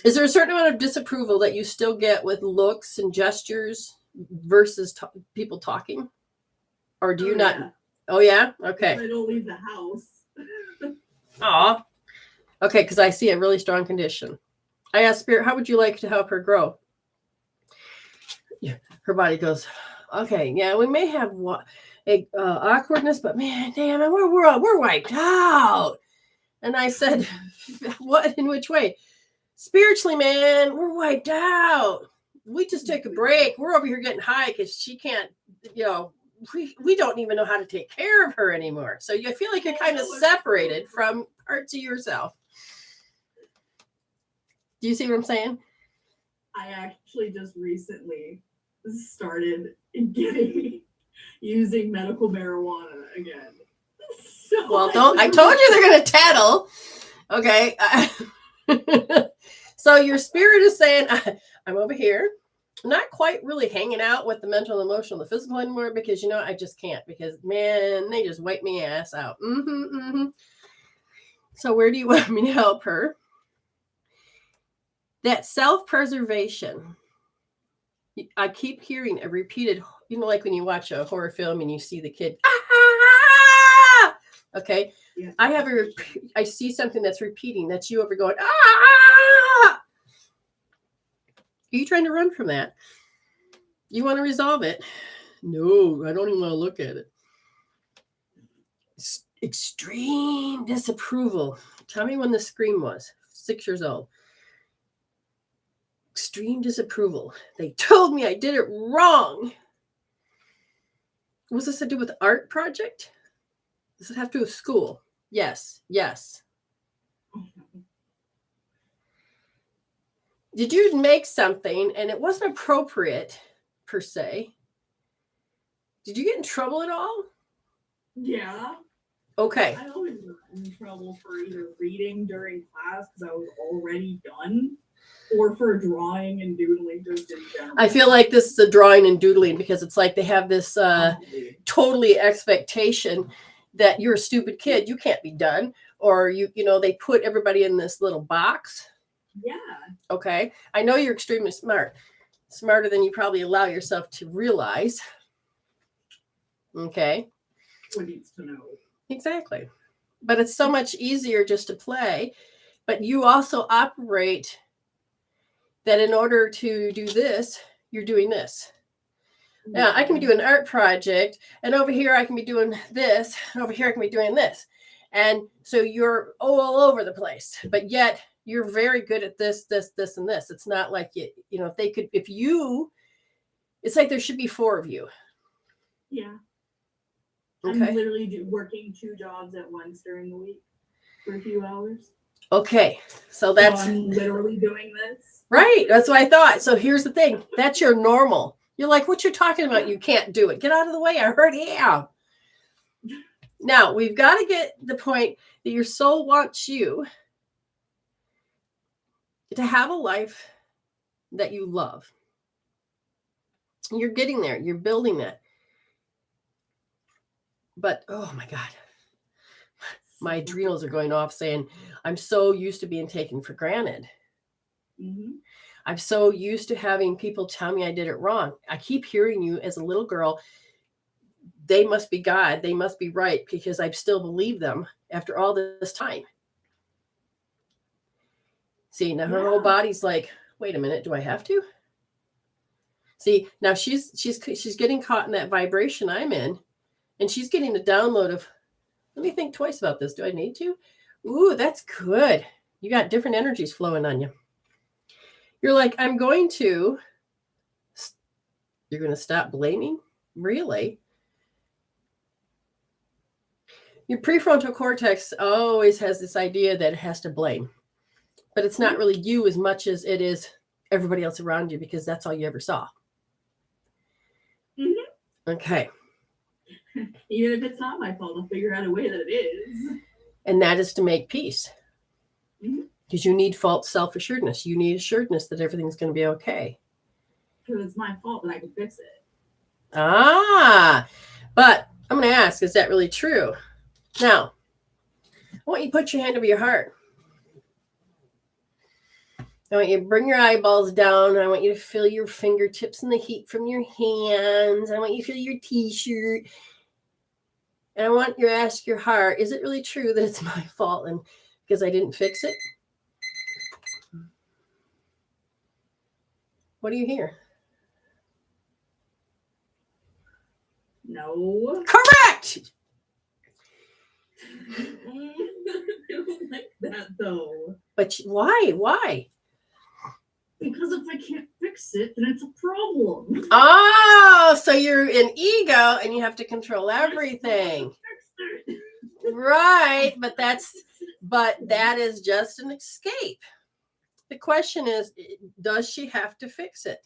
Is there a certain amount of disapproval that you still get with looks and gestures versus people talking? Or do you not? Yeah. Oh, yeah? Okay. I don't leave the house. Aw. Okay, because I see a really strong condition. I asked Spirit, how would you like to help her grow? Yeah, her body goes, okay, yeah, we may have awkwardness, but man, damn it, we're wiped out. And I said, what? In which way? Spiritually, man, we're wiped out. We just took a break. We're over here getting high because she can't, we don't even know how to take care of her anymore. So you feel like you're kind of separated from parts of yourself. Do you see what I'm saying? I actually just recently started using medical marijuana again. So well, I told you they're going to tattle. Okay. So your spirit is saying, I'm over here, not quite really hanging out with the mental, emotional, the physical anymore because, I just can't because, man, they just wipe me ass out. So where do you want me to help her? That self-preservation. I keep hearing a repeated, like when you watch a horror film and you see the kid, okay. Yeah. I see something that's repeating. That's you over going, Are you trying to run from that? You want to resolve it? No, I don't even want to look at it. Extreme disapproval. Tell me when the scream was. 6 years old. Extreme disapproval. They told me I did it wrong. Was this to do with the art project? Does it have to do with school? Yes. Did you make something and it wasn't appropriate per se? Did you get in trouble at all? Yeah. Okay. I always got in trouble for either reading during class because I was already done, or for drawing and doodling just in general. I feel like this is a drawing and doodling because it's like they have this totally expectation that you're a stupid kid, you can't be done, or you know, they put everybody in this little box. Yeah. Okay. I know you're extremely smart, smarter than you probably allow yourself to realize. Okay. What needs to know? Exactly. But it's so much easier just to play. But you also operate that in order to do this, you're doing this. Now, I can be doing an art project, and over here I can be doing this, and over here I can be doing this. And so you're all over the place, but yet you're very good at this, this, this, and this. It's not like, you know, if they could, if you, it's like there should be 4 of you. Yeah. Okay. I'm literally working 2 jobs at once during the week for a few hours. Okay. So that's I'm literally doing this. Right. That's what I thought. So here's the thing. That's your normal. You're like, what you're talking about? You can't do it. Get out of the way. I already am. Now, we've got to get the point that your soul wants you to have a life that you love. You're getting there. You're building that. But, oh my God, my adrenals are going off saying, I'm so used to being taken for granted. Mm-hmm. I'm so used to having people tell me I did it wrong. I keep hearing you as a little girl, they must be God. They must be right because I still believe them after all this time. See, now her whole body's like, wait a minute, do I have to? See, now she's getting caught in that vibration I'm in, and she's getting a download of, let me think twice about this. Do I need to? Ooh, that's good. You got different energies flowing on you. You're like, you're going to stop blaming? Really? Your prefrontal cortex always has this idea that it has to blame, but it's not really you as much as it is everybody else around you because that's all you ever saw. Mm-hmm. Okay. Even if it's not my fault, I'll figure out a way that it is. And that is to make peace. Mm-hmm. Because you need false self-assuredness. You need assuredness that everything's going to be okay. Because it's my fault, but I can fix it. But I'm going to ask, is that really true? Now, I want you to put your hand over your heart. I want you to bring your eyeballs down. I want you to feel your fingertips and the heat from your hands. I want you to feel your t-shirt. And I want you to ask your heart, is it really true that it's my fault and because I didn't fix it? What do you hear? No. Correct! I don't like that though. But why? Why? Because if I can't fix it, then it's a problem. Oh, so you're an ego and you have to control everything. Right, but that is just an escape. The question is, does she have to fix it?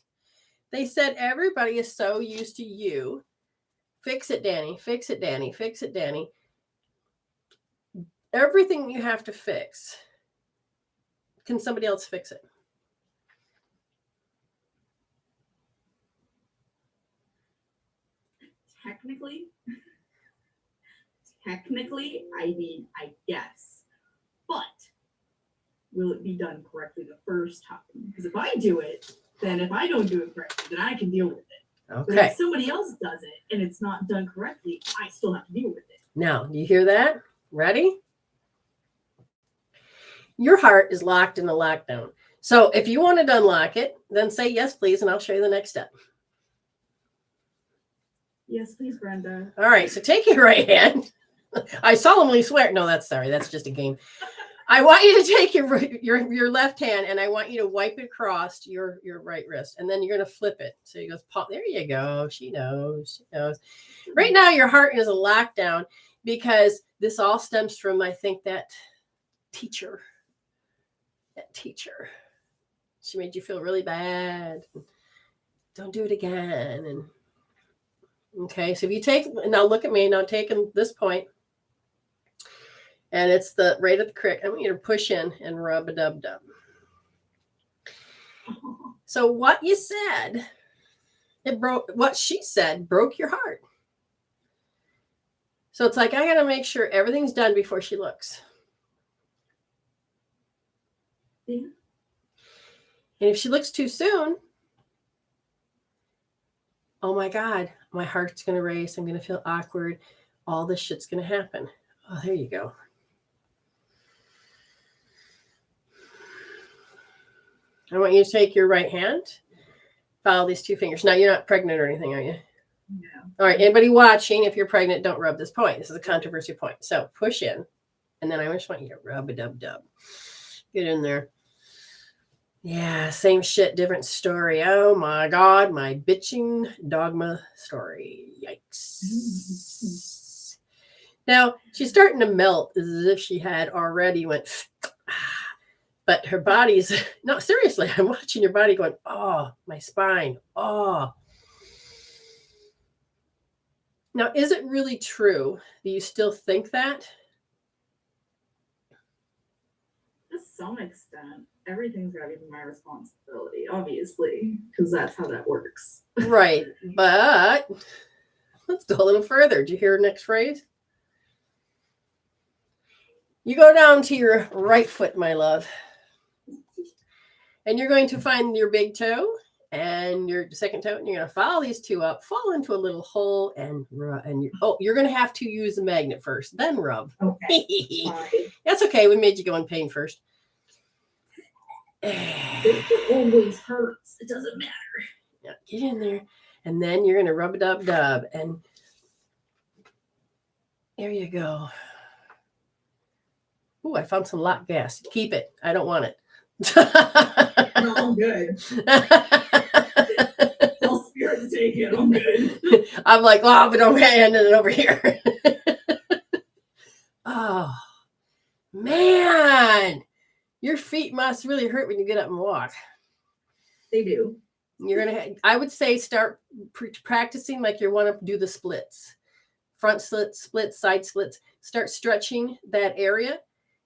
They said everybody is so used to you. Fix it, Danny. Fix it, Danny. Fix it, Danny. Everything you have to fix. Can somebody else fix it? Technically, I guess. But will it be done correctly the first time? Because if I do it, then if I don't do it correctly, then I can deal with it. Okay. But if somebody else does it and it's not done correctly, I still have to deal with it. Now, do you hear that? Ready? Your heart is locked in a lockdown. So if you want to unlock it, then say yes, please, and I'll show you the next step. Yes, please, Brenda. All right, so take your right hand. I solemnly swear. No, that's just a game. I want you to take your left hand and I want you to wipe it across your right wrist. And then you're going to flip it. So you goes, there you go. She knows. She knows. Right now, your heart is a lockdown because this all stems from, I think, that teacher. she made you feel really bad. Don't do it again. And okay, so if you take, now look at me, now taking this point, and it's the right at the crick. I want you to push in and rub a dub dub. So what you said, what she said broke your heart. So it's like, I got to make sure everything's done before she looks. Yeah. And if she looks too soon, oh my God, my heart's going to race. I'm going to feel awkward. All this shit's going to happen. Oh, there you go. I want you to take your right hand, follow these two fingers. Now, you're not pregnant or anything, are you? No. All right, anybody watching, if you're pregnant, don't rub this point. This is a controversy point. So push in, and then I just want you to rub a dub dub. Get in there. Yeah, same shit, different story. Oh my God, my bitching dogma story. Yikes. Now, she's starting to melt as if she had already went, but her body's, no, seriously, I'm watching your body going, oh, my spine, oh. Now, is it really true that you still think that? To some extent, everything's got to be my responsibility, obviously, because that's how that works. Right, but let's go a little further. Did you hear the next phrase? You go down to your right foot, my love, and you're going to find your big toe and your second toe, and you're going to follow these two up, fall into a little hole, and you're going to have to use the magnet first, then rub. Okay. That's okay. We made you go in pain first. It always hurts. It doesn't matter. Yeah, get in there, and then you're going to rub a dub dub, and there you go. Ooh, I found some locked gas. Keep it. I don't want it. No, I'm good. Tell Spirit to take it. I'm good. I'm like, oh, but I'm handing it over here. Oh, man. Your feet must really hurt when you get up and walk. They do. You're going to, I would say, start practicing like you want to do the splits. Front splits, side splits. Start stretching that area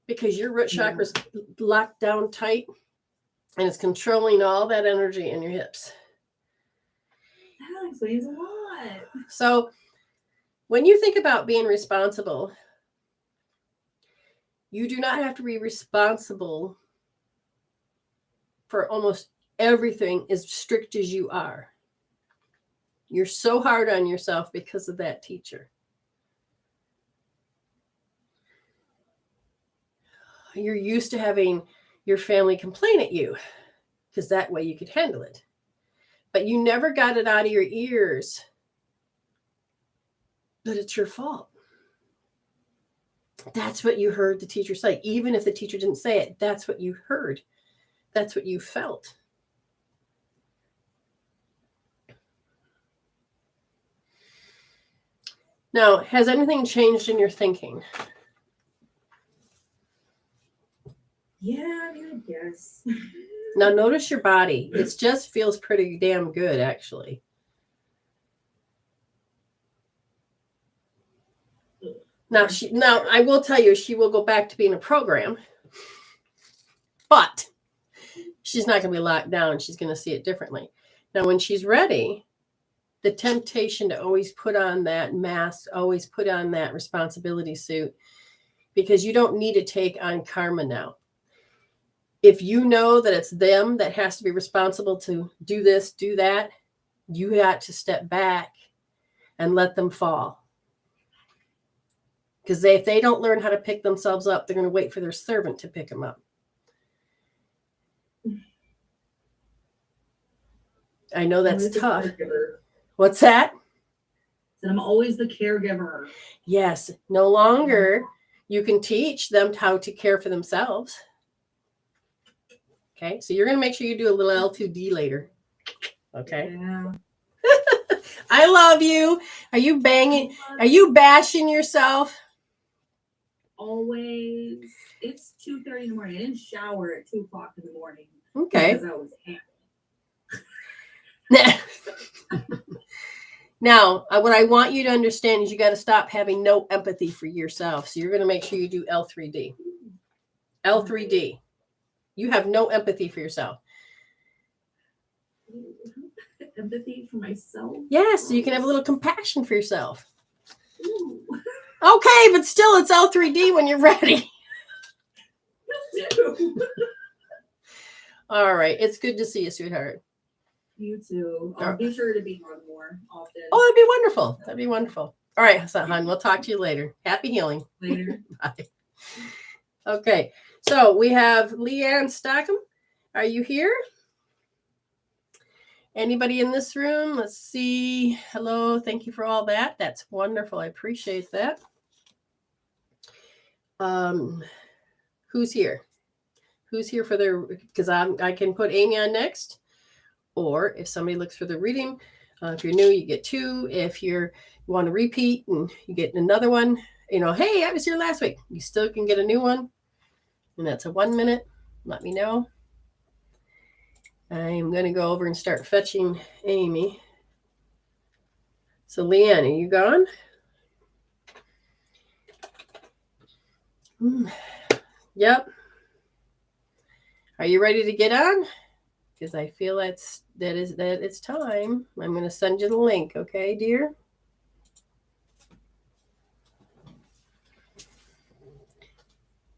because your root chakra is locked down tight and it's controlling all that energy in your hips. That explains a lot. So when you think about being responsible, you do not have to be responsible for almost everything as strict as you are. You're so hard on yourself because of that teacher. You're used to having your family complain at you because that way you could handle it. But you never got it out of your ears that it's your fault. That's what you heard the teacher say. Even if the teacher didn't say it, that's what you heard. That's what you felt. Now, has anything changed in your thinking? Yeah, I mean, I guess. Now, notice your body. It just feels pretty damn good, actually. Now, I will tell you, she will go back to being a program, but she's not going to be locked down. She's going to see it differently. Now, when she's ready, the temptation to always put on that mask, always put on that responsibility suit, because you don't need to take on karma now. If you know that it's them that has to be responsible to do this, do that, you got to step back and let them fall. Because if they don't learn how to pick themselves up, they're going to wait for their servant to pick them up. I know that's tough. What's that? And I'm always the caregiver. Yes. No longer you can teach them how to care for themselves. Okay. So you're going to make sure you do a little L2D later. Okay. Yeah. I love you. Are you banging? Are you bashing yourself? Always. It's 2:30 in the morning. I didn't shower at 2 o'clock in the morning. Okay. Because I was happy. Now, what I want you to understand is you got to stop having no empathy for yourself. So you're going to make sure you do L3D. L3D. You have no empathy for yourself. Empathy for myself? Yes, so you can have a little compassion for yourself. Ooh. Okay, but still it's L3D when you're ready. All right. It's good to see you, sweetheart. You too. I'll be sure to be on more often. Oh, that'd be wonderful. That'd be wonderful. All right, hon. We'll talk to you later. Happy healing. Later. Bye. Okay. So we have Leanne Stockham. Are you here? Anybody in this room? Let's see. Hello. Thank you for all that. That's wonderful. I appreciate that. Who's here? Who's here for their, because I can put Amy on next. Or if somebody looks for the reading, if you're new, you get 2. If you want to repeat and you get another one, hey, I was here last week. You still can get a new one. And that's a 1 minute. Let me know. I'm going to go over and start fetching Amy. So Leanne, are you gone? Yep. Are you ready to get on? Because I feel that it's time. I'm going to send you the link, okay, dear?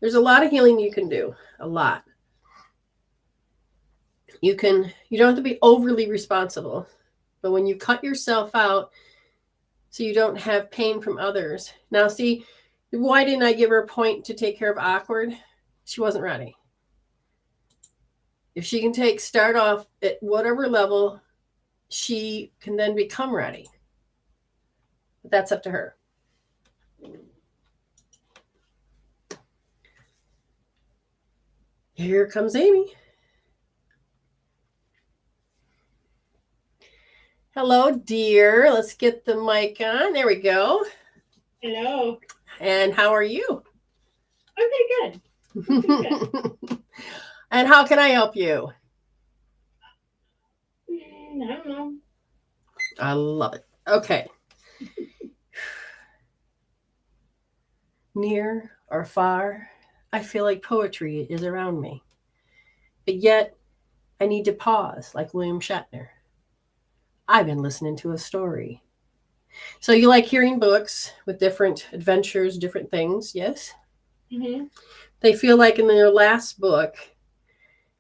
There's a lot of healing you can do. A lot. You don't have to be overly responsible. But when you cut yourself out so you don't have pain from others. Now, see, why didn't I give her a point to take care of awkward? She wasn't ready. If she can start off at whatever level, she can then become ready. But that's up to her. Here comes Amy. Hello, dear. Let's get the mic on. There we go. Hello. And how are you? Okay, good. And how can I help you? I don't know. I love it. Okay. Near or far, I feel like poetry is around me. But yet, I need to pause like William Shatner. I've been listening to a story. So you like hearing books with different adventures, different things, yes? Mm-hmm. They feel like in their last book,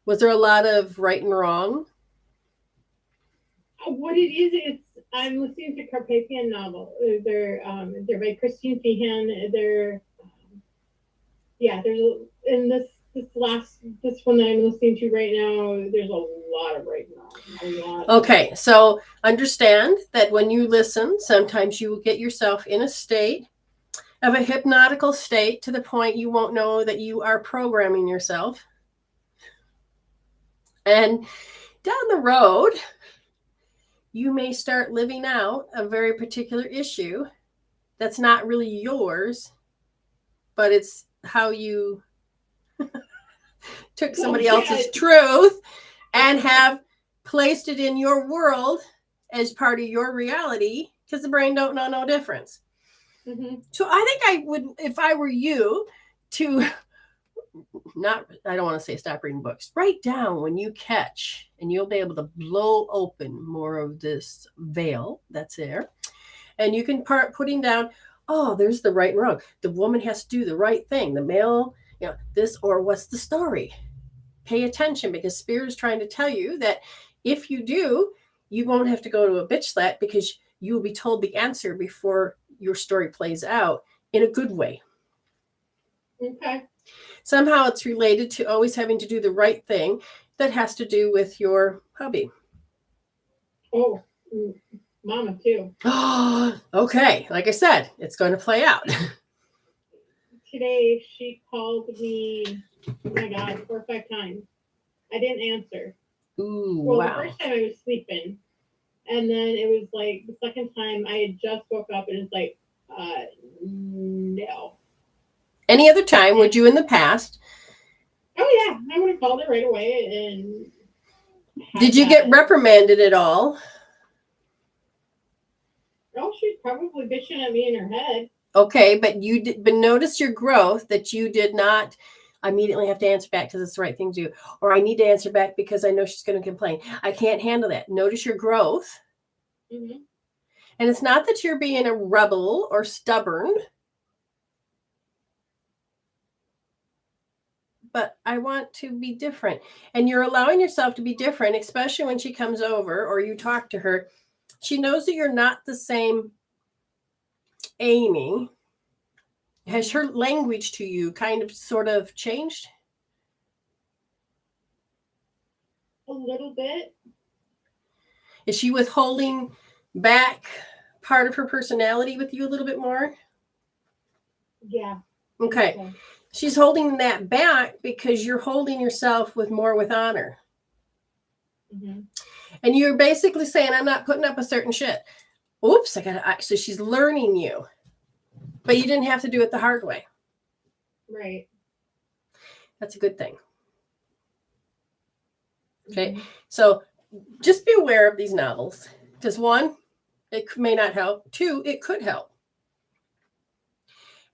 was there a lot of right and wrong? What it is, I'm listening to Carpathian novel. They're by Christine Feehan. There's in this one that I'm listening to right now. There's a lot of right and wrong. Okay, so understand that when you listen, sometimes you will get yourself in a state of a hypnotical state to the point you won't know that you are programming yourself. And down the road, you may start living out a very particular issue that's not really yours, but it's how you took somebody else's truth and have placed it in your world as part of your reality, because the brain don't know no difference. Mm-hmm. So I think I would, if I were you, to I don't want to say stop reading books. Write down when you catch, and you'll be able to blow open more of this veil that's there. And you can putting down, oh, there's the right and wrong. The woman has to do the right thing. The male, this, or what's the story? Pay attention, because Spirit is trying to tell you that if you do, you won't have to go to a bitch slap, because you will be told the answer before your story plays out in a good way. Okay. Somehow it's related to always having to do the right thing that has to do with your hubby. Oh, Mama too. Okay. Like I said, it's going to play out. Today she called me, oh my God, 4 or 5 times. I didn't answer. Ooh, well, wow. The first time I was sleeping. And then it was like the second time I had just woke up, and it's like, no. Any other time would you in the past Oh yeah, I would have called her right away and. Did you get reprimanded at all? Oh, she's probably bitching at me in her head. Okay, but but notice your growth that you did not immediately have to answer back because it's the right thing to do, or I need to answer back because I know she's going to complain. I can't handle that. Notice your growth. Mm-hmm. And it's not that you're being a rebel or stubborn, but I want to be different. And you're allowing yourself to be different, especially when she comes over or you talk to her. She knows that you're not the same Amy. Has her language to you kind of sort of changed? A little bit. Is she withholding back part of her personality with you a little bit more? Yeah. Okay. So. She's holding that back because you're holding yourself with honor. Mm-hmm. And you're basically saying, I'm not putting up a certain shit. Oops, so she's learning you. But you didn't have to do it the hard way. Right. That's a good thing. Okay. Mm-hmm. So just be aware of these novels. Because one, it may not help. Two, it could help.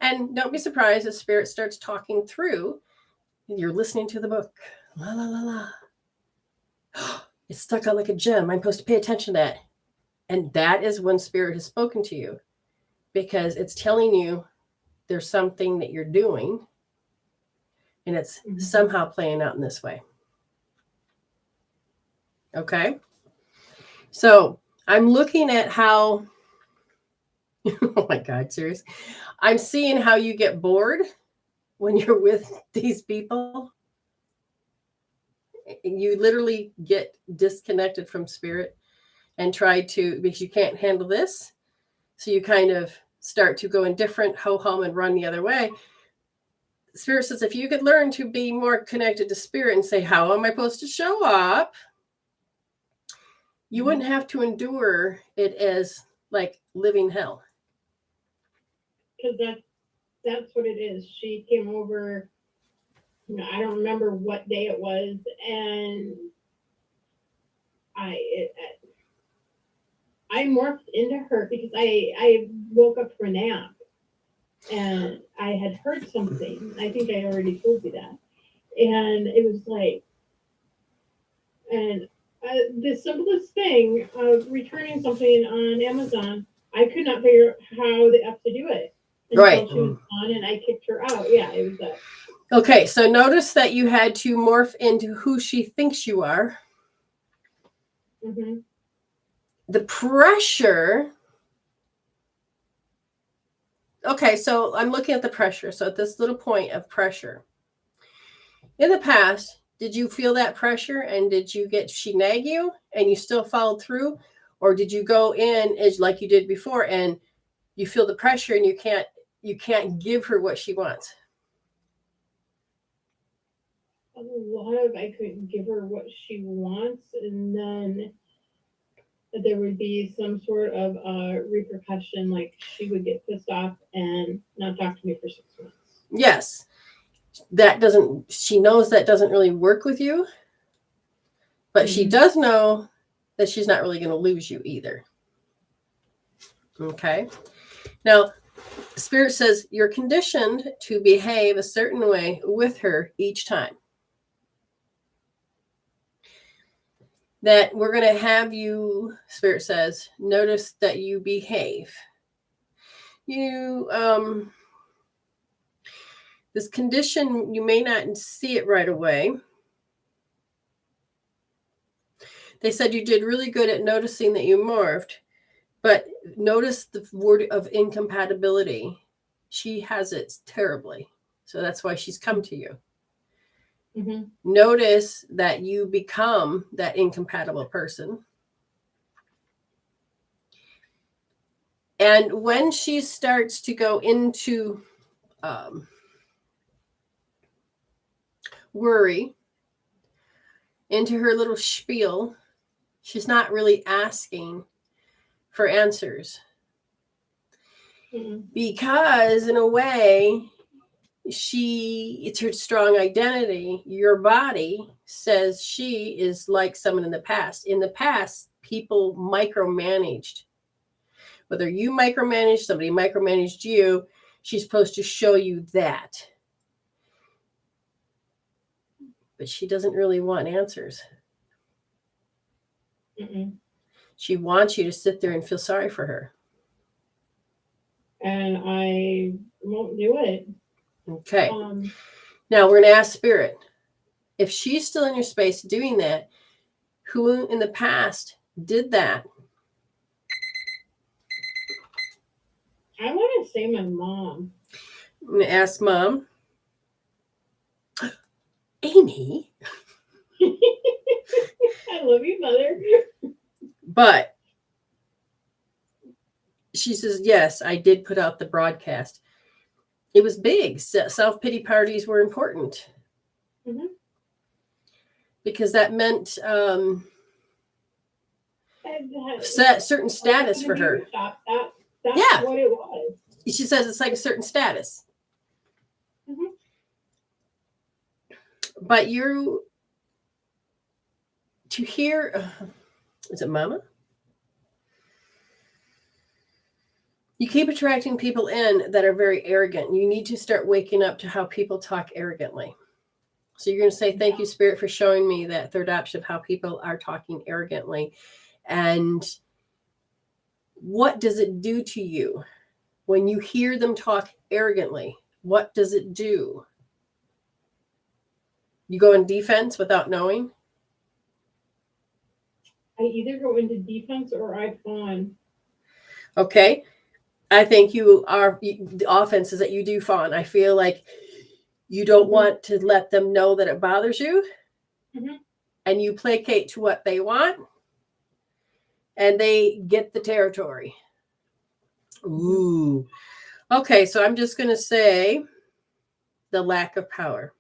And don't be surprised if Spirit starts talking through and you're listening to the book. La, la, la, la. It's stuck out like a gem. I'm supposed to pay attention to that. And that is when Spirit has spoken to you. Because it's telling you there's something that you're doing. And it's somehow playing out in this way. Okay? So I'm looking at how... oh my God, serious. I'm seeing how you get bored when you're with these people. You literally get disconnected from Spirit and try to, because you can't handle this. So you kind of start to go in different ho-hum and run the other way. Spirit says, if you could learn to be more connected to Spirit and say, how am I supposed to show up? You wouldn't have to endure it as like living hell. Because that's what it is. She came over, I don't remember what day it was, and I morphed into her because I woke up from a nap and I had heard something. I think I already told you that. And it was like, and the simplest thing of returning something on Amazon, I could not figure out how the F to do it. Until Right. she was on and I kicked her out. Yeah, it was that. Okay, so notice that you had to morph into who she thinks you are. Mm-hmm. The pressure. Okay, so I'm looking at the pressure. So at this little point of pressure. In the past, did you feel that pressure and did she nag you and you still followed through? Or did you go in as like you did before and you feel the pressure and you can't give her what she wants? A lot of I couldn't give her what she wants, and then there would be some sort of repercussion, like she would get pissed off and not talk to me for 6 months. Yes. She knows that doesn't really work with you, but she does know that she's not really going to lose you either. Okay. Now, Spirit says you're conditioned to behave a certain way with her each time. That we're going to have you, Spirit says, notice that you behave. This condition, you may not see it right away. They said you did really good at noticing that you morphed, but notice the word of incompatibility. She has it terribly. So that's why she's come to you. Mm-hmm. Notice that you become that incompatible person. And when she starts to go into worry, into her little spiel, she's not really asking for answers. Mm-hmm. Because in a way, it's her strong identity. Your body says she is like someone in the past. In the past, people micromanaged. Whether you micromanaged, somebody micromanaged you, she's supposed to show you that. But she doesn't really want answers. Mm-mm. She wants you to sit there and feel sorry for her. And I won't do it. Okay. Now we're going to ask Spirit. If she's still in your space doing that, who in the past did that? I want to say my mom. I'm going to ask Mom. Amy. I love you, Mother. But she says, yes, I did put out the broadcast. It was big. Self-pity parties were important. Mm-hmm. Because that meant certain status for her. That's Yeah. what it was. She says it's like a certain status. Mm-hmm. But to hear, is it Mama? You keep attracting people in that are very arrogant. You need to start waking up to how people talk arrogantly. So you're going to say, thank you, Spirit, for showing me that third option of how people are talking arrogantly. And what does it do to you when you hear them talk arrogantly? What does it do? You go in defense without knowing? I either go into defense or I fawn. Okay. I think the offense is that you do fawn. I feel like you don't want to let them know that it bothers you. Mm-hmm. And you placate to what they want. And they get the territory. Ooh. Okay, so I'm just going to say the lack of power.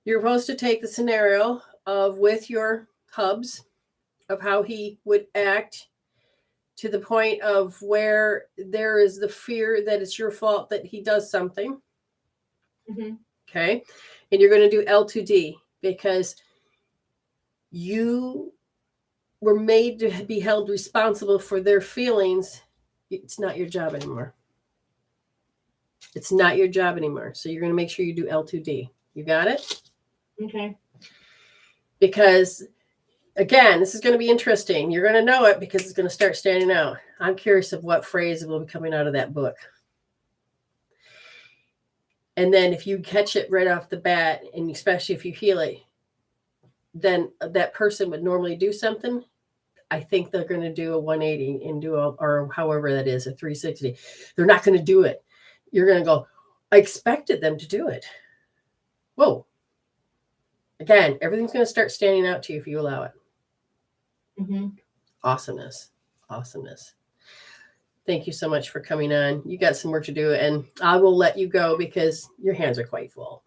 You're supposed to take the scenario of with your hubs of how he would act to the point of where there is the fear that it's your fault that he does something. Mm-hmm. Okay. And you're going to do L2D because you were made to be held responsible for their feelings. It's not your job anymore. It's not your job anymore. So you're going to make sure you do L2D. You got it? Okay. Because again, this is going to be interesting. You're going to know it because it's going to start standing out. I'm curious of what phrase will be coming out of that book. And then if you catch it right off the bat, and especially if you heal it, then that person would normally do something. I think they're going to do a 180 and or however that is, a 360. They're not going to do it. You're going to go, I expected them to do it. Whoa. Again, everything's going to start standing out to you if you allow it. Mm-hmm. Awesomeness. Thank you so much for coming on. You got some work to do, and I will let you go because your hands are quite full.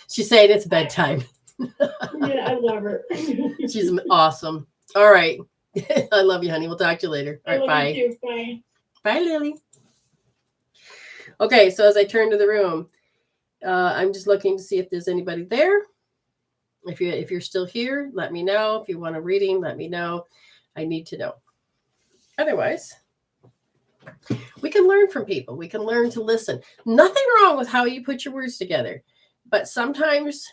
She's saying it's bedtime. Yeah, I love her. She's awesome. All right. I love you, honey. We'll talk to you later. All right, bye. You too. Bye. Bye, Lily. Okay, so as I turn to the room, I'm just looking to see if there's anybody there. If you're still here, let me know. If you want a reading, let me know. I need to know. Otherwise, we can learn from people. We can learn to listen. Nothing wrong with how you put your words together, but sometimes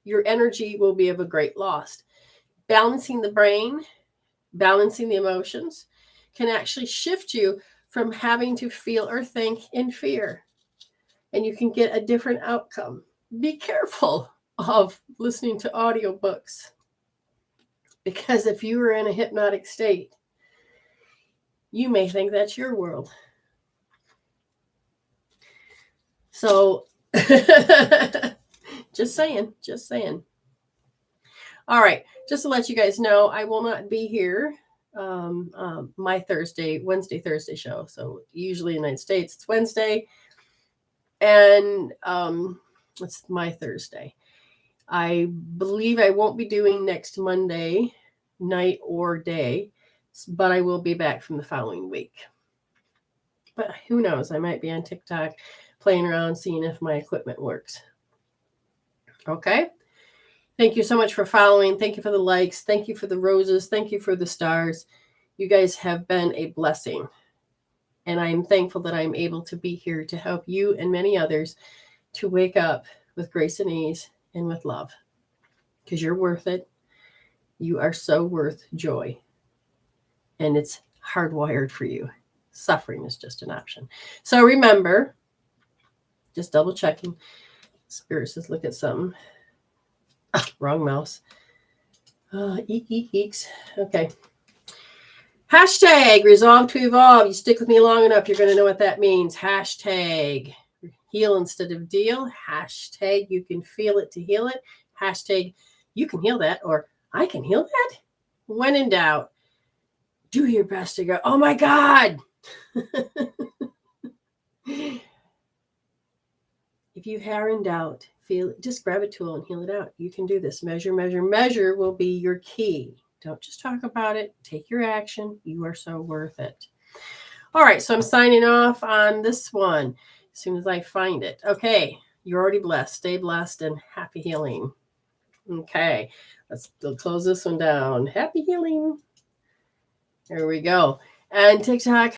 your energy will be of a great loss. Balancing the brain, balancing the emotions can actually shift you from having to feel or think in fear. And you can get a different outcome. Be careful of listening to audiobooks. Because if you were in a hypnotic state, you may think that's your world. So, just saying. All right, just to let you guys know, I will not be here my Wednesday, Thursday show. So usually in the United States, it's Wednesday. And it's my Thursday. I believe I won't be doing next Monday night or day, but I will be back from the following week. But who knows? I might be on TikTok playing around, seeing if my equipment works. Okay. Thank you so much for following. Thank you for the likes. Thank you for the roses. Thank you for the stars. You guys have been a blessing. And I'm thankful that I'm able to be here to help you and many others to wake up with grace and ease and with love. Because you're worth it. You are so worth joy. And it's hardwired for you. Suffering is just an option. So remember, just double checking. Spirit says, look at something. Wrong mouse. Eeks. Okay. Hashtag resolve to evolve. You stick with me long enough, you're going to know what that means. Hashtag heal instead of deal. Hashtag you can feel it to heal it. Hashtag you can heal that, or I can heal that. When in doubt, do your best to go, oh my God. If you are in doubt, feel it, just grab a tool and heal it out. You can do this. Measure, measure, measure will be your key. Don't just talk about it. Take your action. You are so worth it. All right, so I'm signing off on this one as soon as I find it. Okay, you're already blessed. Stay blessed and happy healing. Okay, let's close this one down. Happy healing. There we go. And TikTok,